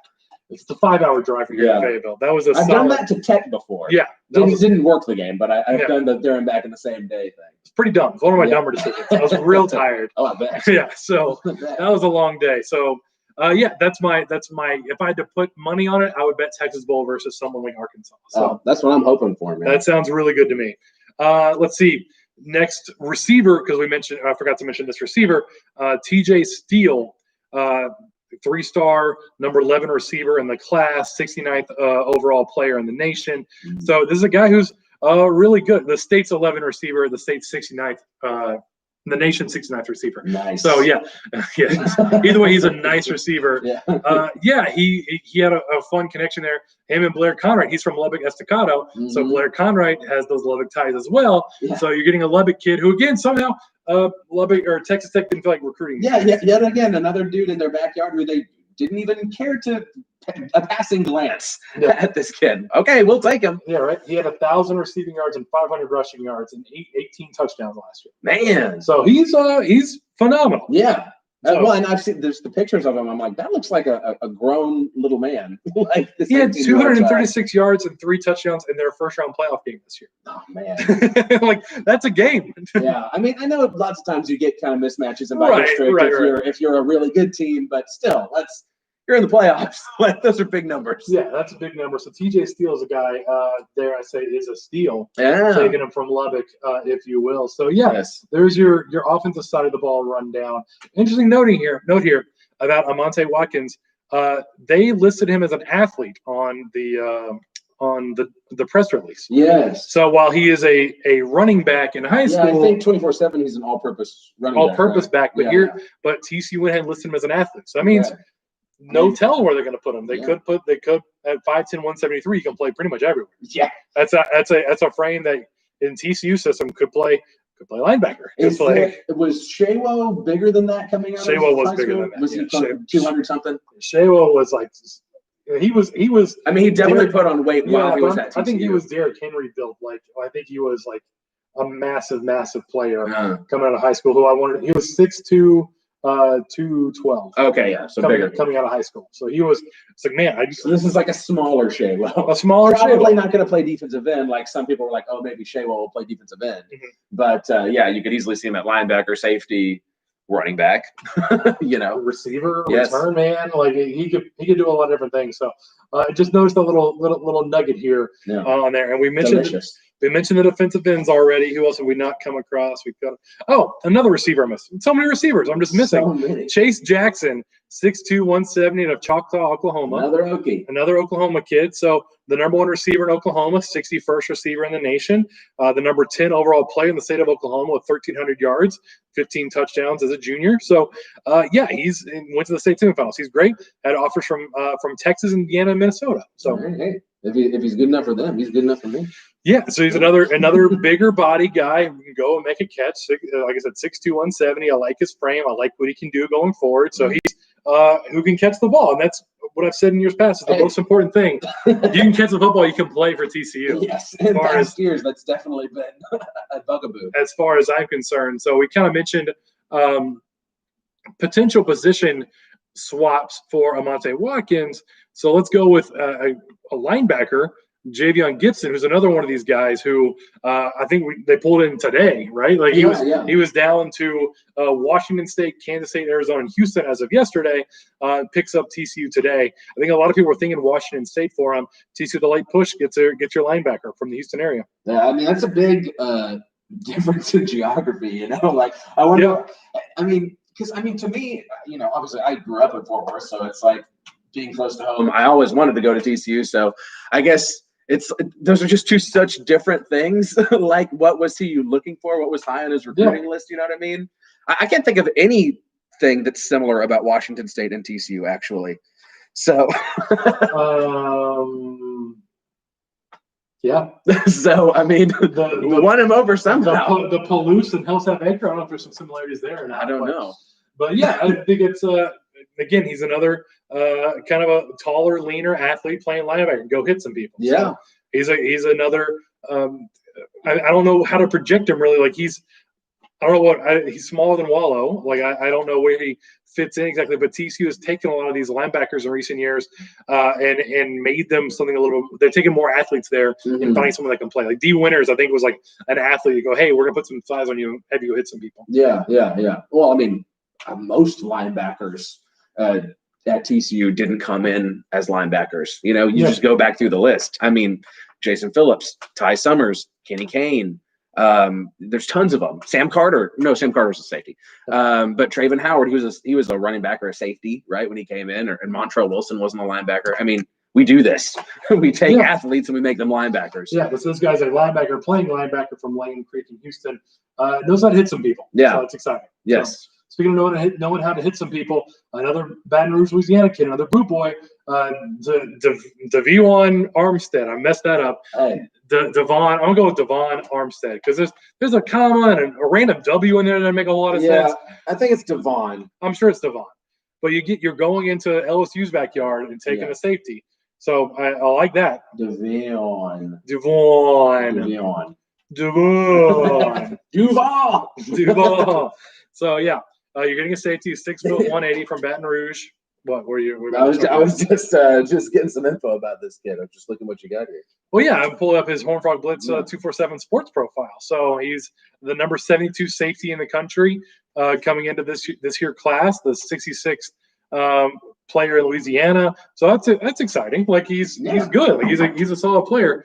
It's the 5-hour drive from here to Fayetteville. That was I've done that to Tech before. Yeah. Didn't work the game, but I've done the there and back in the same day thing. It's pretty dumb. It's one of my dumber decisions. I was real tired. Oh, I bet. Yeah. So that was a long day. So that's my if I had to put money on it, I would bet Texas Bowl versus someone like Arkansas. So that's what I'm hoping for, man. That sounds really good to me. Let's see. Next receiver, because I forgot to mention this receiver, TJ Steele. 3-star, number 11 receiver in the class, 69th overall player in the nation. So this is a guy who's really good. The state's 11 receiver, the state's 69th, the nation's 69th receiver. Nice. So yeah. Either way, he's a nice receiver. He had a fun connection there. Him and Blair Connor. He's from Lubbock Estacado, so Blair Connor has those Lubbock ties as well. Yeah. So you're getting a Lubbock kid who, again, somehow Lubbock or Texas Tech didn't feel like recruiting. Yet again, another dude in their backyard who they didn't even care to a passing glance at this kid. Okay, we'll take him. Yeah, right. He had 1,000 receiving yards and 500 rushing yards and 18 touchdowns last year. Man, so he's phenomenal. Yeah. Well, and I've seen there's the pictures of him. I'm like, that looks like a grown little man. Like this. He had 236 yards and 3 touchdowns in their first-round playoff game this year. Oh man, like that's a game. Yeah, I mean, I know lots of times you get kind of mismatches in my district if you're a really good team, but still, you're in the playoffs. Those are big numbers. Yeah, that's a big number. So TJ Steele is a guy there. I say is a steal. Yeah, taking him from Lubbock, if you will. So there's your offensive side of the ball rundown. Interesting note here about Amante Watkins. They listed him as an athlete on the press release. Yes. So while he is a running back in high school, I think 24/7 he's an all-purpose running back. But but TCU went ahead and listed him as an athlete. So that means. No telling where they're going to put him. They could at 5'10", 173. He can play pretty much everywhere. Yeah, that's a frame that in TCU system could play linebacker. Was Shaywo bigger than that coming out? Shaywo was bigger than that. Was he 200 something? Shaywo was like he was. I mean, he definitely put on weight while he was at TCU. I think he was Derrick Henry built. I think he was like a massive player coming out of high school. He was 6'2". 212. Okay, yeah, so coming out of high school. So he was. It's like, man, so this is like a smaller Shaywo. Probably not going to play defensive end. Like some people were like, oh, maybe Shaywo will play defensive end. But you could easily see him at linebacker, safety, running back. Receiver, return man. Like he could do a lot of different things. So I just noticed a little nugget here on there, and we mentioned. Delicious. We mentioned the defensive ends already. Who else have we not come across? We've got another receiver I missed. So many receivers. I'm just missing. So many. Chase Jackson, 6'2", 170 out of Choctaw, Oklahoma. Another Oklahoma kid. So the number 1 receiver in Oklahoma, 61st receiver in the nation. The number 10 overall player in the state of Oklahoma with 1,300 yards, 15 touchdowns as a junior. So he's went to the state semifinals. He's great. Had offers from Texas, Indiana, and Minnesota. So. Hey. If he's good enough for them, he's good enough for me. Yeah, so he's another bigger body guy who can go and make a catch. Like I said, 6'2", 170. I like his frame. I like what he can do going forward. So he's who can catch the ball, and that's what I've said in years past is the most important thing. You can catch the football, you can play for TCU. Yes, in past years, that's definitely been a bugaboo. As far as I'm concerned. So we kind of mentioned potential position swaps for Amante Watkins. So let's go with a linebacker, Javion Gibson, who's another one of these guys who I think they pulled in today, right? Like he was down to Washington State, Kansas State, Arizona, and Houston as of yesterday. Picks up TCU today. I think a lot of people were thinking Washington State for him. TCU the late push gets your linebacker from the Houston area. Yeah, I mean that's a big difference in geography. You know, like I wonder. Yeah. I mean, because to me, you know, obviously I grew up in Fort Worth, so it's like being close to home. I always wanted to go to TCU, so I guess. Those are just two such different things. Like, what was he looking for? What was high on his recruiting list? You know what I mean? I can't think of anything that's similar about Washington State and TCU, actually. So, yeah. So, I mean, won him over somehow. The Palouse and Hillsap Acre. I don't know if there's some similarities there or not. I don't know. But yeah, I think it's again, he's another kind of a taller, leaner athlete playing linebacker. Go hit some people. Yeah, so he's another. I don't know how to project him really. Like he's smaller than Wallow. Like I don't know where he fits in exactly. But TCU has taken a lot of these linebackers in recent years and made them something a little. They're taking more athletes there and finding someone that can play. Like D Winters, I think was like an athlete. You go, hey, we're gonna put some size on you and have you hit some people. Yeah. Well, I mean, most linebackers at TCU didn't come in as linebackers. You know, you just go back through the list. I mean, Jason Phillips, Ty Summers, Kenny Kane. There's tons of them. Sam Carter's a safety. But Traven Howard, he was a running back or a safety, right, when he came in. And Montrell Wilson wasn't a linebacker. I mean, we do this. We take athletes and we make them linebackers. Yeah, but this guy's a linebacker playing linebacker from Lane Creek in Houston. Knows how to hit some people. Yeah. So it's exciting. Yes. So, speaking of knowing how to hit some people, another Baton Rouge, Louisiana kid, another boot boy, Javion Armstead. I messed that up. Hey. Devon. I'm gonna go with Devon Armstead because there's a comma and a random W in there that make a lot of sense. I think it's Devon. I'm sure it's Devon, but you're going into LSU's backyard and taking a safety. So I like that. Devon. Duval. So yeah. You're getting a safety, 6', 180 from Baton Rouge. What were you? I was just getting some info about this kid. I'm just looking what you got here. Well, yeah, I'm pulling up his Horned Frog Blitz 247 sports profile. So he's the number 72 safety in the country coming into this year class, the 66th player in Louisiana. So that's exciting. Like he's good. Like he's a solid player.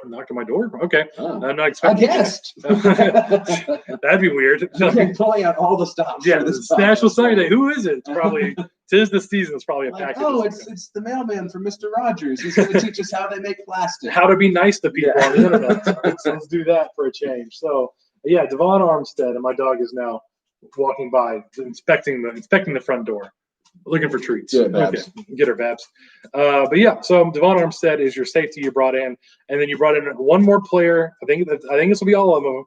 Knocked on my door. Okay, I'm not expecting. I guessed. That'd be weird. Pulling out all the stops. Yeah, it's National Signing Day. Who is it? It's probably tis the season. It's probably a package. Oh, it's the mailman from Mr. Rogers. He's going to teach us how they make plastic. How to be nice to people on the internet. So let's do that for a change. So yeah, Devon Armstead, and my dog is now walking by, inspecting the front door. Looking for treats. Good, Babs. Okay, get her, Babs. But yeah, so Devon Armstead is your safety you brought in, and then you brought in one more player. I think this will be all of them.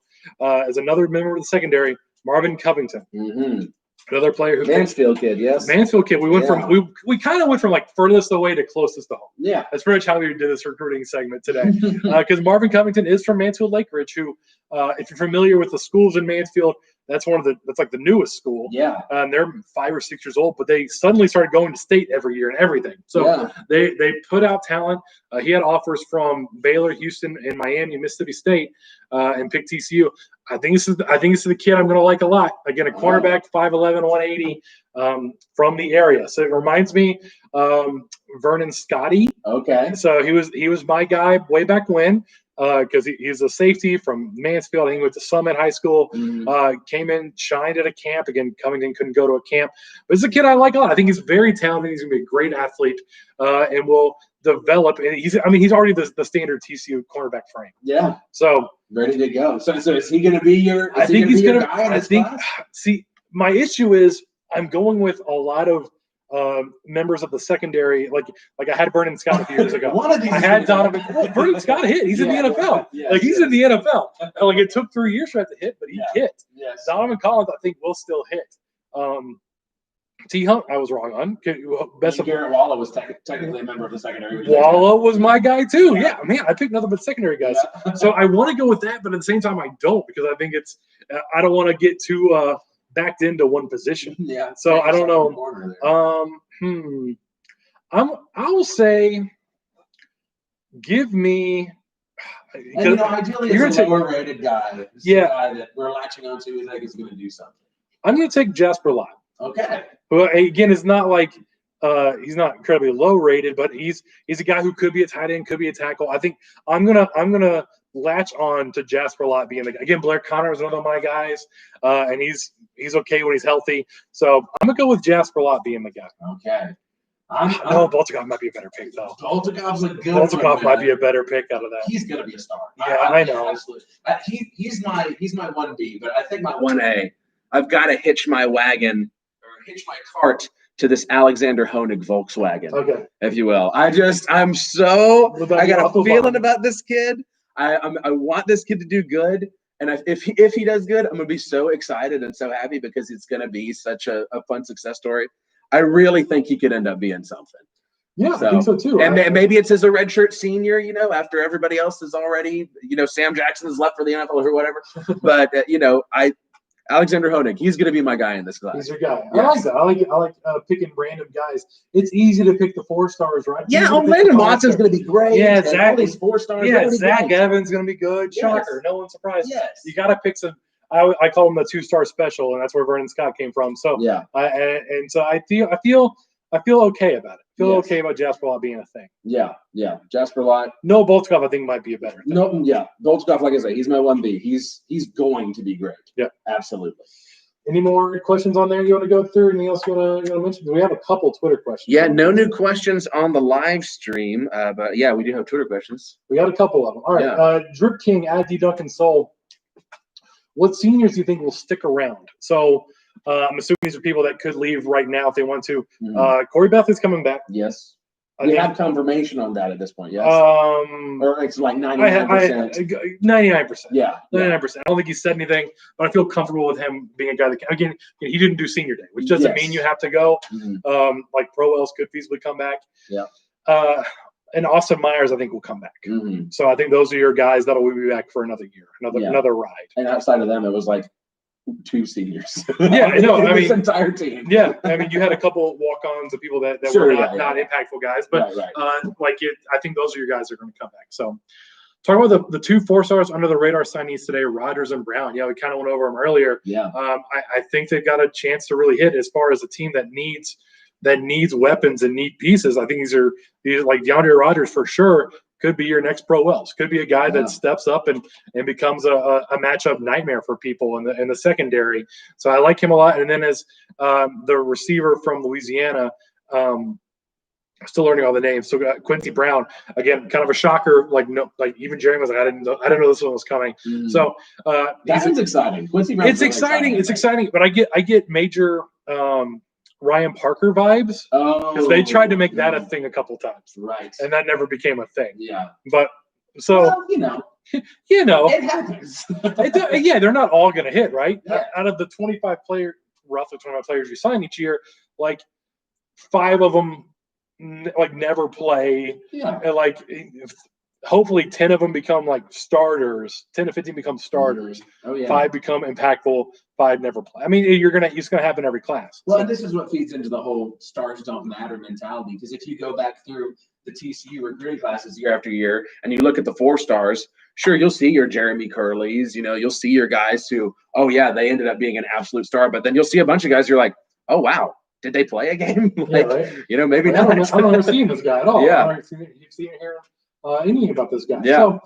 As another member of the secondary, Marvin Covington. Mm-hmm. Another player who Mansfield kid, yes. Mansfield kid. We went from we kind of went from like furthest away to closest to home. Yeah, that's pretty much how we did this recruiting segment today. Because Marvin Covington is from Mansfield Lake Ridge, who, if you're familiar with the schools in Mansfield, that's like the newest school. Yeah. And they're 5 or 6 years old, but they suddenly started going to state every year and everything. So they put out talent. He had offers from Baylor, Houston, and Miami, Mississippi State, and picked TCU. I think this is the kid I'm going to like a lot. Again, a cornerback, 5'11", 180, from the area. So it reminds me Vernon Scotty. Okay. So he was my guy way back when. Because he's a safety from Mansfield. He went to Summit High School, came in, shined at a camp. Again, Covington couldn't go to a camp. But it's a kid I like a lot. I think he's very talented. He's going to be a great athlete and will develop. And he's already the standard TCU cornerback frame. Yeah. So ready to go. So is he going to be your? I think he's going to. See, my issue is I'm going with a lot of members of the secondary, like I had Vernon Scott a few years ago. One of these I had Donovan. Well, Vernon Scott hit. He's in the NFL. Yes, He's in the NFL. Like it took 3 years for that to hit, but he hit. Yes. Donovan Collins, I think, will still hit. T. Hunt, I was wrong on. Best of Garrett Wallow was technically a member of the secondary. Wallow was my guy too. Yeah, man, I picked nothing but secondary guys. So I want to go with that, but at the same time, I don't because I think I don't want to get too backed into one position. Yeah. So I don't know. I will say, give me. And, ideally, it's a lower-rated guy. Yeah. A guy that we're latching onto who think is going to do something. I'm going to take Jasper Lott. Okay. Well, again, it's not like he's not incredibly low rated, but he's a guy who could be a tight end, could be a tackle. I think I'm gonna latch on to Jasper Lott being the guy. Again, Blair Connor is one of my guys, and he's okay when he's healthy. So I'm gonna go with Jasper Lott being the guy. Okay. Boltikov might be a better pick though. Boltikov's a good Boltikov might be a better pick out of that. He's gonna be a star. Yeah, I know. Absolutely. He's my 1B, but I think my 1A. I've got to hitch my wagon or hitch my cart to this Alexander Honig Volkswagen, okay, if you will. I got a feeling about this kid. I want this kid to do good, and if he does good, I'm gonna be so excited and so happy because it's gonna be such a fun success story. I really think he could end up being something. Yeah, I think so too. And maybe it's as a redshirt senior, after everybody else is already, Sam Jackson has left for the NFL or whatever. But Alexander Honig, he's going to be my guy in this class. He's your guy. Yes. I like that. I like picking random guys. It's easy to pick the 4-stars, right? Yeah, Landon Watson's going to be great. Yeah, Zach. All these 4-stars. Yeah, Zach Evans going to be good. Shocker. No one's surprised. Yes. You got to pick some. I call him the 2-star special, and that's where Vernon Scott came from. So yeah, so I feel okay about it. Okay about Jasper Lott being a thing. Yeah. Jasper Lott. No, Boltikov I think might be a better thing. No, yeah. Boltikov, like I say, he's my 1B. He's going to be great. Yeah. Absolutely. Any more questions on there you want to go through? Anything else you want to mention? We have a couple Twitter questions. Yeah, no new questions on the live stream, but yeah, we do have Twitter questions. We got a couple of them. All right. Drip King at D Duncan Soul. What seniors do you think will stick around? So I'm assuming these are people that could leave right now if they want to. Corey Beth is coming back. Yes. We have confirmation on that at this point, yes? Or it's like 99%. 99%. Yeah. 99%. I don't think he said anything, but I feel comfortable with him being a guy that, again, he didn't do senior day, which doesn't mean you have to go. Like Pro Wells could feasibly come back. Yeah. And Austin Myers, I think, will come back. So I think those are your guys that will be back for another year, another ride. And outside of them, it was like 2 seniors. Yeah, no, I mean, this entire team. Yeah, I mean, you had a couple walk-ons of people that were not impactful guys, but I think those are your guys that are going to come back. So, talking about the 2 4-stars under the radar signees today, Rogers and Brown. Yeah, we kind of went over them earlier. Yeah, I think they've got a chance to really hit as far as a team that needs weapons and need pieces. I think these are like Deandre Rogers for sure. Could be your next Pro Wells. Could be a guy that steps up and becomes a matchup nightmare for people in the secondary. So I like him a lot. And then as the receiver from Louisiana, still learning all the names. So Quincy Brown, again, kind of a shocker. Like even Jerry was like, I didn't know this one was coming. So that's exciting. Quincy Brown. It's exciting. It's exciting. But I get major Ryan Parker vibes because they tried to make that a thing a couple times, right? And that never became a thing. Yeah, but so it happens. They're not all going to hit, right? Yeah. Out of the roughly 25 players you sign each year, like 5 of them never play. Yeah, and hopefully 10 of them become starters. 10 to 15 become starters. Oh yeah. 5 become impactful. 5 never play. I mean, it's going to happen every class. Well, and this is what feeds into the whole stars don't matter mentality. Because if you go back through the TCU recruiting classes year after year, and you look at the 4-stars, sure, you'll see your Jeremy Curleys. You'll see your guys who, they ended up being an absolute star. But then you'll see a bunch of guys you're like, oh wow, did they play a game? Maybe not. I've never seen this guy at all. Yeah. I've never seen it here. Anything about this guy. Yeah.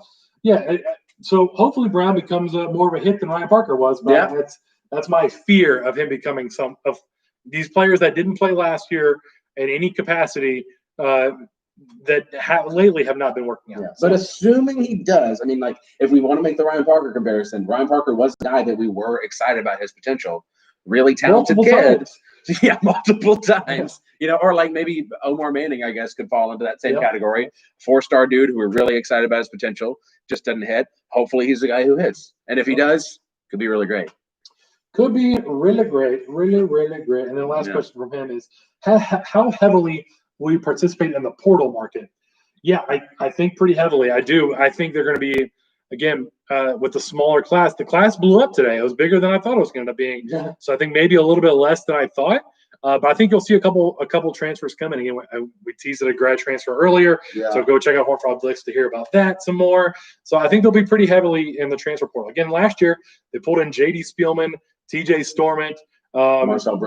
So hopefully Brown becomes more of a hit than Ryan Parker was. But that's my fear of him becoming some of these players that didn't play last year in any capacity that lately have not been working out. Yeah. But assuming he does, I mean, if we want to make the Ryan Parker comparison, Ryan Parker was the guy that we were excited about his potential. Really talented kid. Yeah, multiple times. You know, or like maybe Omar Manning, I guess, could fall into that same category. 4-star dude who we're really excited about his potential, just doesn't hit. Hopefully he's the guy who hits. And if he does, could be really great. Could be really great. Really, really great. And then last question from him is, how heavily will you participate in the portal market? Yeah, I think pretty heavily. I do. I think they're going to be, again, with the smaller class. The class blew up today. It was bigger than I thought it was going to end up being. Yeah. So I think maybe a little bit less than I thought. But I think you'll see a couple transfers coming. Again, we teased a grad transfer earlier. Yeah. So go check out Horn Frog Blitz to hear about that some more. So I think they'll be pretty heavily in the transfer portal. Again, last year, they pulled in J.D. Spielman, T.J. Stormont, and Marcel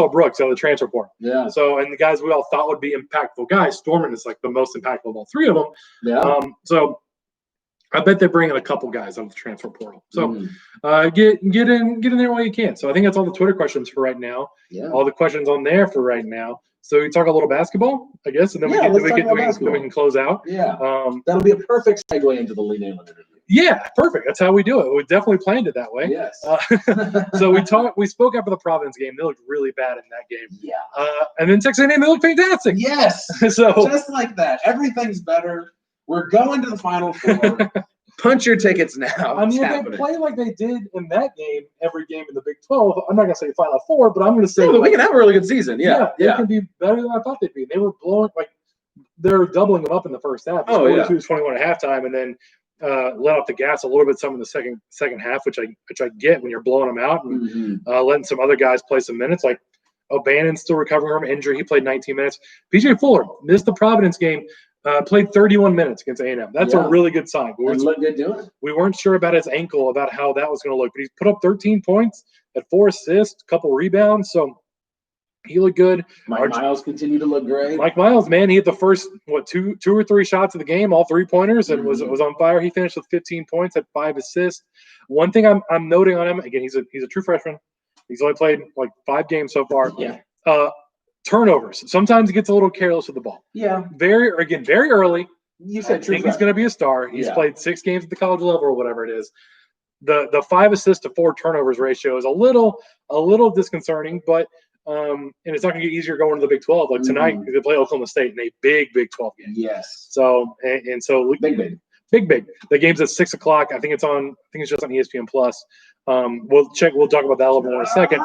Brooks out of the transfer portal. Yeah. So, and the guys we all thought would be impactful guys. Stormont is like the most impactful of all three of them. Yeah. So I bet they're bringing a couple guys out of the transfer portal. So get in there while you can. So I think that's all the Twitter questions for right now. Yeah. All the questions on there for right now. So we talk a little basketball, I guess, and then we can close out. Yeah. That'll be a perfect segue into the Lee Nalen interview. Yeah, perfect. That's how we do it. We definitely planned it that way. Yes. So we spoke after the Providence game. They looked really bad in that game. Yeah. And then Texas A&M, they looked fantastic. Yes. So just like that, everything's better. We're going to the Final Four. Punch your tickets now. I mean, if they play like they did in that game, every game in the Big 12, I'm not going to say Final Four, but I'm going to say we can have a really good season. Yeah. They can be better than I thought they'd be. They were blowing, like, they're doubling them up in the first half. 42-21 at halftime, and then let off the gas a little bit some in the second half, which I get when you're blowing them out and letting some other guys play some minutes. Like O'Bannon's still recovering from injury. He played 19 minutes. PJ Fuller missed the Providence game. Played 31 minutes against A&M. That's a really good sign. We weren't sure about his ankle, about how that was going to look, but he's put up 13 points, had 4 assists, a couple rebounds, so he looked good. Mike Miles continued to look great. Mike Miles, man, he hit the first two or three shots of the game, all 3-pointers, and was on fire. He finished with 15 points, had 5 assists. One thing I'm noting on him, again, he's a true freshman. He's only played like 5 games so far. Yeah. Turnovers. Sometimes he gets a little careless with the ball. Yeah. Very early. You said I think he's going to be a star. He's played 6 games at the college level or whatever it is. The 5 assists to 4 turnovers ratio is a little disconcerting, but and it's not going to get easier going to the Big 12. Like tonight, they play Oklahoma State in a big Big 12 game. Yes. So so big. The game's at 6 o'clock. I think it's just on ESPN Plus. We'll talk about that a little bit more in a second.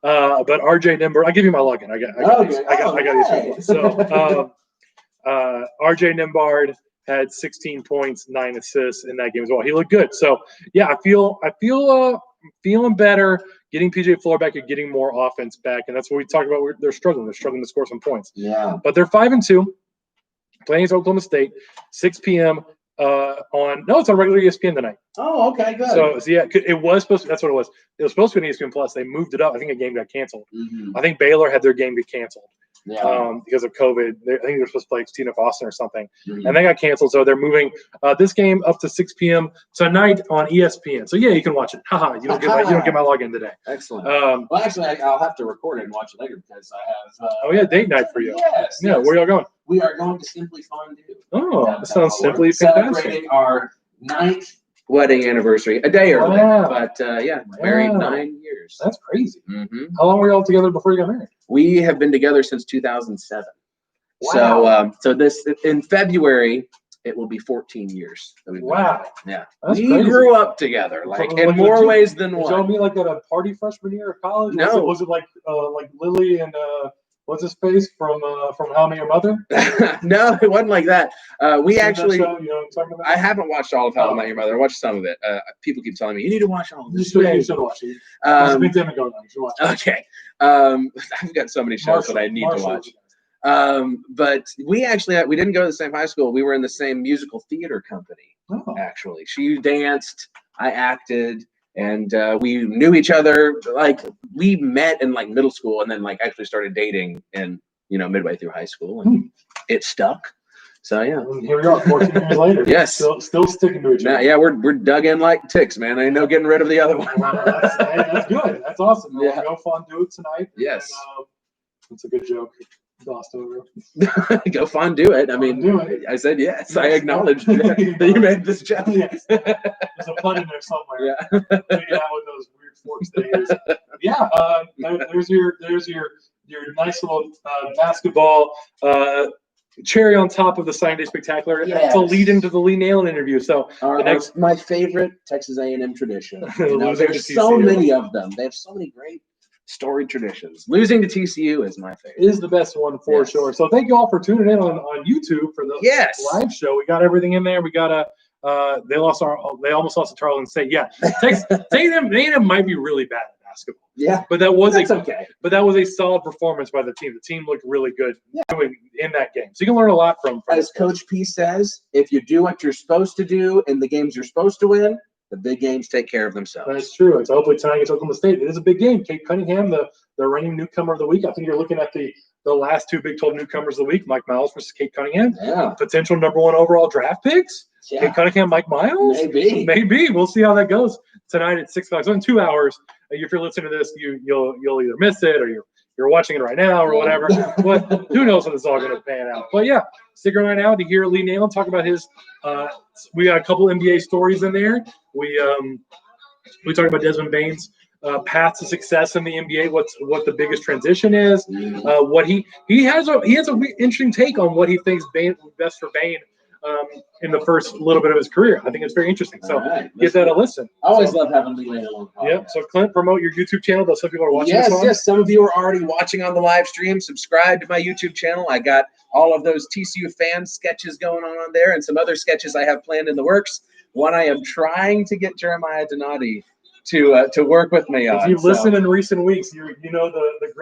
But RJ Nimbard, I'll give you my login. I got these. So RJ Nimbard had 16 points, 9 assists in that game as well. He looked good. So yeah, I feel feeling better, getting PJ Fuller back and getting more offense back. And that's what we talked about. They're struggling to score some points. Yeah. But they're 5-2, playing against Oklahoma State, 6 p.m. It's on regular ESPN tonight. Oh, okay, good. So yeah, it was supposed to. That's what it was. It was supposed to be on ESPN Plus. They moved it up. I think a game got canceled. I think Baylor had their game get canceled. Yeah. Because of COVID. I think they were supposed to play Stephen Austin or something, and they got canceled. So they're moving this game up to 6 p.m. tonight on ESPN. So yeah, you can watch it. Haha, you don't get my login today. Excellent. Well, actually, I'll have to record it and watch it later because I have. Date night for you. Yes. Yeah. Where y'all going? We are going to Simply Fondue. Oh, that sounds simply fantastic. Celebrating our 9th wedding anniversary, a day early, but married 9 years. That's crazy. How long were y'all together before you got married? We have been together since 2007. Wow. So this in February it will be 14 years. Wow. Yeah. We grew up together, in more ways than one. Did y'all meet like at a party freshman year of college? No. Was it like Lily and what's his face from How I Met Your Mother? No, it wasn't like that. We actually. Show, you know what I'm talking about? I haven't watched all of How I Met Your Mother. I watched some of it. People keep telling me you need to watch all of it. You should watch it. It's a big time ago now. You should watch it. Okay. I've got so many shows that I need to watch. But we didn't go to the same high school. We were in the same musical theater company. Oh. Actually, she danced, I acted. And we knew each other, we met in middle school and then actually started dating in, midway through high school, and it stuck. So yeah. And here we are 14 years later. Yes. Still sticking to each other. Yeah, we're dug in like ticks, man. Ain't no getting rid of the other one. That's good. That's awesome. Yeah. We'll go fondue tonight. Yes. And, it's a good joke. glossed over. Go fondue it. I mean, Do it. I said yes. I acknowledge that you made this joke. Yes. There's a pun in there somewhere. Yeah. Yeah, with those weird forks they use. Yeah, there's your nice little basketball cherry on top of the signing day spectacular to lead into the Lee Nailon interview. So my favorite Texas A&M tradition. Losing there's to so TCU. many of them. They have so many great storied traditions. Losing to TCU is my favorite. Is the best one for sure. So thank you all for tuning in on YouTube for the live show. We got everything in there. We got they almost lost to Tarleton State. Yeah, Texas A&M might be really bad at basketball. Yeah, but that was okay. But that was a solid performance by the team. The team looked really good doing in that game. So you can learn a lot from as Coach P says, if you do what you're supposed to do in the games you're supposed to win, the big games take care of themselves. That's true. And so hopefully tonight against Oklahoma State, it is a big game. Kate Cunningham, the reigning newcomer of the week. I think you're looking at the last two Big 12 newcomers of the week, Mike Miles versus Kate Cunningham. Yeah. Potential #1 overall draft picks. Yeah. Kate Cunningham, Mike Miles? Maybe. We'll see how that goes tonight at 6 o'clock. So in 2 hours, if you're listening to this, you'll either miss it or you're watching it right now or whatever. But who knows when it's all going to pan out. But yeah, stick around now to hear Lee Nailon talk about his we got a couple NBA stories in there. We talked about Desmond Bane's path to success in the NBA, what the biggest transition is, what he has a interesting take on what he thinks best for Bane in the first little bit of his career. I think it's very interesting. So give that a listen. I always love having Lee Nailon on. Yeah. So Clint, promote your YouTube channel. Those some people are watching this on. Yes. Some of you are already watching on the live stream. Subscribe to my YouTube channel. I got all of those TCU fan sketches going on there and some other sketches I have planned in the works. One I am trying to get Jeremiah Donati to work with me on. If you've listened in recent weeks, you know the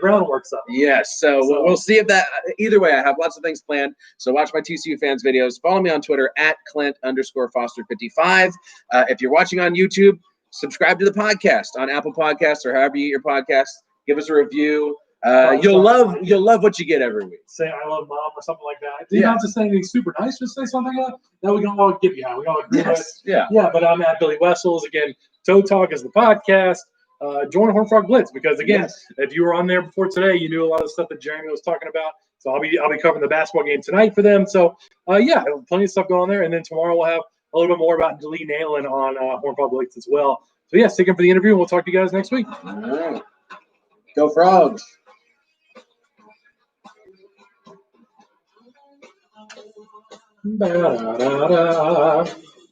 groundwork's up. Yes, so we'll see if that. Either way, I have lots of things planned. So watch my TCU fans videos. Follow me on Twitter at Clint_Foster55. If you're watching on YouTube, subscribe to the podcast on Apple Podcasts or however you get your podcasts. Give us a review. You'll love what you get every week. Say "I love mom" or something like that. You don't have to say anything super nice. Just say something that we can all get behind. We all agree with. Yeah. But I'm at Billy Wessels again. Toe Talk is the podcast. Join Horn Frog Blitz because again, if you were on there before today, you knew a lot of the stuff that Jeremy was talking about. So I'll be covering the basketball game tonight for them. So plenty of stuff going on there. And then tomorrow we'll have a little bit more about Lee Nailon on Horn Frog Blitz as well. So stick in for the interview and we'll talk to you guys next week. All right. Go Frogs. Ba-da-da-da.